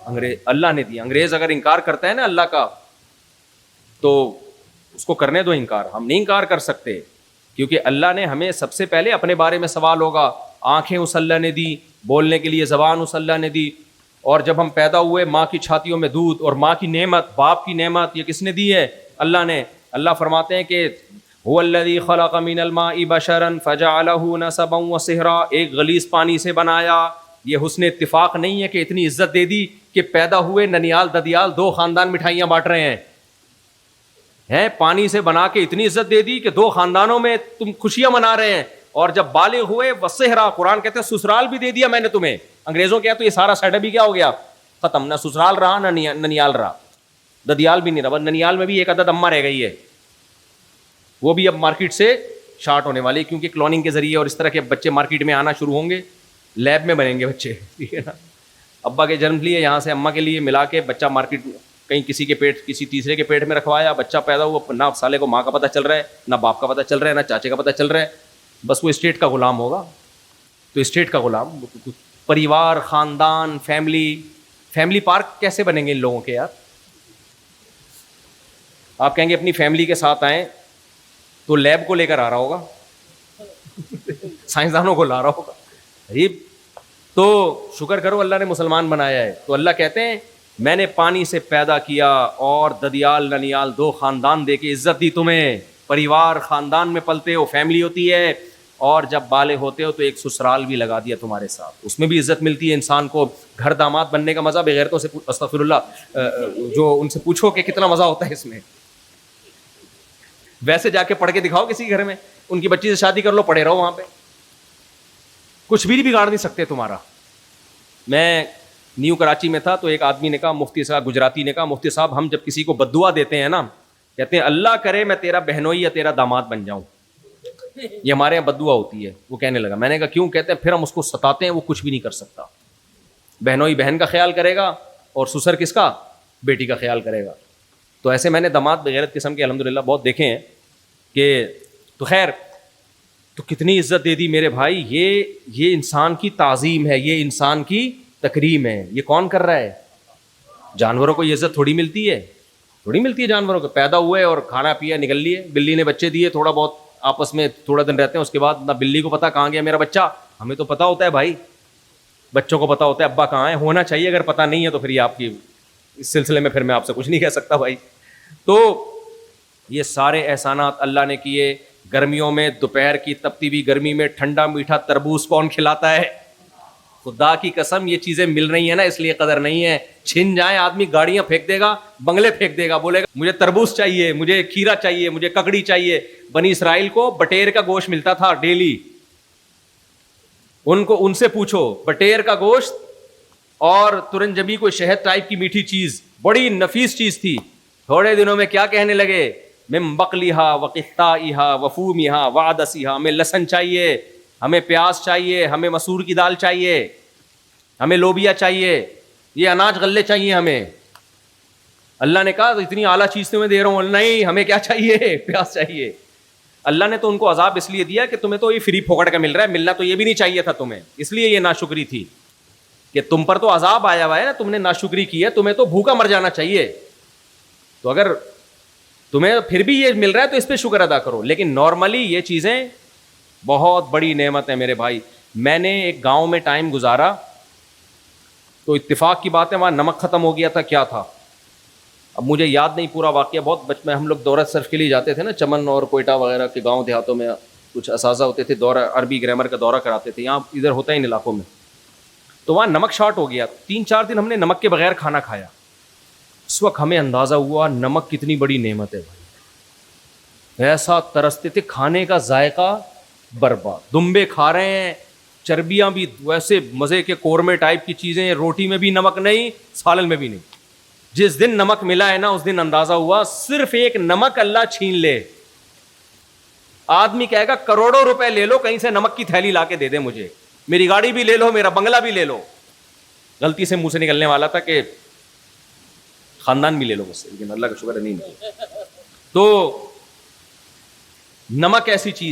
اللہ نے دی. انگریز اگر انکار کرتا ہے نا اللہ کا تو اس کو کرنے دو انکار. ہم نہیں انکار کر سکتے کیونکہ اللہ نے ہمیں سب سے پہلے اپنے بارے میں سوال ہوگا. آنکھیں اس اللہ نے دی، بولنے کے لیے زبان اس اللہ نے دی، اور جب ہم پیدا ہوئے ماں کی چھاتیوں میں دودھ، اور ماں کی نعمت، باپ کی نعمت، یہ کس نے دی ہے؟ اللہ نے. اللہ فرماتے ہیں کہ هو الذی خلق من الماء بشرا فجعله نسبا وصہرا، ایک غلیظ پانی سے بنایا. یہ حسن اتفاق نہیں ہے کہ اتنی عزت دے دی کہ پیدا ہوئے ننیال ددیال دو خاندان مٹھائیاں بانٹ رہے ہیں. پانی سے بنا کے اتنی عزت دے دی کہ دو خاندانوں میں تم خوشیاں منا رہے ہیں. اور جب بالغ ہوئے وصہرا، قرآن کہتے ہیں سسرال بھی دے دیا میں نے تمہیں. انگریزوں کیا تو یہ سارا سیٹ اپ بھی کیا ہو گیا؟ ختم. نہ سسرال رہا نہ ننیال رہا، ددیال بھی نہیں رہا. ننیال میں بھی ایک عدد اماں رہ گئی ہے، وہ بھی اب مارکیٹ سے شارٹ ہونے والی، کیونکہ کلوننگ کے ذریعے اور اس طرح کے بچے مارکیٹ میں آنا شروع ہوں گے، لیب میں بنیں گے بچے. ٹھیک ہے نا؟ ابا کے جنم لیے یہاں سے اماں کے لیے ملا کے بچہ مارکیٹ کہیں کسی کے پیٹ، کسی تیسرے کے پیٹ میں رکھوایا، بچہ پیدا ہوا، نہ سالے کو ماں کا پتہ چل رہا ہے، نہ باپ کا پتہ چل رہا ہے، نہ چاچے کا پتہ چل رہا ہے. بس وہ اسٹیٹ کا غلام ہوگا. تو اسٹیٹ کا غلام، پریوار، خاندان، فیملی پارک کیسے بنیں گے ان لوگوں کے یار؟ آپ کہیں گے اپنی فیملی کے ساتھ آئیں تو لیب کو لے کر آ رہا ہوگا، سائنسدانوں کو لا رہا ہوگا. تو شکر کرو اللہ نے مسلمان بنایا ہے. تو اللہ کہتے ہیں میں نے پانی سے پیدا کیا اور ددیال ننیال دو خاندان دے کے عزت دی تمہیں. پریوار، خاندان میں پلتے ہو، فیملی ہوتی ہے، اور جب بالغ ہوتے ہو تو ایک سسرال بھی لگا دیا تمہارے ساتھ. اس میں بھی عزت ملتی ہے انسان کو. گھر داماد بننے کا مزہ بغیرتوں سے، استغفر اللہ، جو ان سے پوچھو کہ کتنا مزہ ہوتا ہے اس میں. ویسے جا کے پڑھ کے دکھاؤ کسی گھر میں، ان کی بچی سے شادی کر لو، پڑھے رہو وہاں پہ، کچھ بھی بگاڑ نہیں سکتے تمہارا. میں نیو کراچی میں تھا تو ایک آدمی نے کہا، مفتی صاحب گجراتی نے کہا، مفتی صاحب ہم جب کسی کو بددعا دیتے ہیں نا، کہتے ہیں اللہ کرے میں تیرا بہنوئی یا تیرا داماد بن جاؤں. یہ ہمارے یہاں بددعا ہوتی ہے. وہ کہنے لگا. میں نے کہا کیوں؟ کہتے ہیں پھر ہم اس کو ستاتے ہیں، وہ کچھ بھی نہیں کر سکتا. بہنوئی بہن کا خیال کرے گا اور سسر کس کا؟ بیٹی کا خیال کرے گا. تو ایسے میں نے داماد بغیرت قسم کے الحمدللہ بہت دیکھے ہیں کہ تو خیر، تو کتنی عزت دے دی میرے بھائی. یہ انسان کی تعظیم ہے، یہ انسان کی تکریم ہے. یہ کون کر رہا ہے؟ جانوروں کو یہ عزت تھوڑی ملتی ہے، تھوڑی ملتی ہے جانوروں کو. پیدا ہوئے اور کھانا پیا نکل لیے، بلی نے بچے دیے، تھوڑا بہت آپس میں تھوڑا دن رہتے ہیں، اس کے بعد نہ بلی کو پتا کہاں گیا میرا بچہ. ہمیں تو پتا ہوتا ہے بھائی، بچوں کو پتا ہوتا ہے ابا کہاں ہے، ہونا چاہیے. اگر پتا نہیں ہے تو پھر یہ آپ کی، اس سلسلے میں پھر میں آپ سے کچھ نہیں کہہ سکتا بھائی. تو یہ سارے احسانات اللہ نے کیے. گرمیوں میں دوپہر کی تپتی ہوئی گرمی میں ٹھنڈا میٹھا تربوز کون کھلاتا ہے؟ خدا کی قسم یہ چیزیں مل رہی ہیں نا، اس لیے قدر نہیں ہے. چھن جائیں آدمی گاڑیاں پھینک دے گا، بنگلے پھینک دے گا، بولے گا مجھے تربوز چاہیے، مجھے کھیرا چاہیے، مجھے ککڑی چاہیے. بنی اسرائیل کو بٹیر کا گوشت ملتا تھا ڈیلی. ان سے پوچھو، بٹیر کا گوشت اور ترنجبی کوئی شہد ٹائپ کی میٹھی چیز، بڑی نفیس چیز تھی. تھوڑے دنوں میں کیا کہنے لگے؟ من بقلیہا وقثائہا وفومہا وعدسیہا. ہمیں لہسن چاہیے، ہمیں پیاز چاہیے، ہمیں مسور کی دال چاہیے، ہمیں لوبیا چاہیے، یہ اناج غلے چاہیے ہمیں. اللہ نے کہا اتنی اعلیٰ چیز تمہیں دے رہا ہوں. نہیں، ہمیں کیا چاہیے؟ پیاز چاہیے. اللہ نے تو ان کو عذاب اس لیے دیا کہ تمہیں تو یہ فری پھوکٹ کا مل رہا ہے، ملنا تو یہ بھی نہیں چاہیے تھا تمہیں، اس لیے یہ ناشکری تھی. کہ تم پر تو عذاب آیا ہوا ہے نا, تم نے ناشکری کی ہے, تمہیں تو بھوکا مر جانا چاہیے. تو اگر تمہیں پھر بھی یہ مل رہا ہے تو اس پہ شکر ادا کرو. لیکن نارملی یہ چیزیں بہت بڑی نعمت ہے میرے بھائی. میں نے ایک گاؤں میں ٹائم گزارا, تو اتفاق کی بات ہے وہاں نمک ختم ہو گیا تھا, کیا تھا اب مجھے یاد نہیں پورا واقعہ. بہت بچپن ہم لوگ دورہ صرف کے لیے جاتے تھے نا, چمن اور کوئٹہ وغیرہ کے گاؤں دیہاتوں میں کچھ اساتذہ ہوتے تھے, دورہ عربی گرامر کا دورہ کراتے تھے, یہاں ادھر ہوتا ہی ان علاقوں میں. تو وہاں نمک شارٹ ہو گیا, 3-4 دن ہم نے نمک کے بغیر کھانا کھایا. اس وقت ہمیں اندازہ ہوا نمک کتنی بڑی نعمت ہے بھائی. ایسا ترستے تھے, کھانے کا ذائقہ برباد, دمبے کھا رہے ہیں, چربیاں بھی ویسے مزے کے قورمے ٹائپ کی چیزیں, روٹی میں بھی نمک نہیں, سالن میں بھی نہیں. جس دن نمک ملا ہے نا اس دن اندازہ ہوا صرف ایک نمک اللہ چھین لے, آدمی کہے گا کروڑوں روپے لے لو, کہیں سے نمک کی تھیلی لا کے دے دے مجھے, میری گاڑی بھی لے لو, میرا بنگلہ بھی لے لو. غلطی سے منہ سے نکلنے والا تھا کہ خاندان بھی لے لو مجھ سے, لیکن اللہ کا شکر ہے نہیں ملے. تو نمک ایسی چیز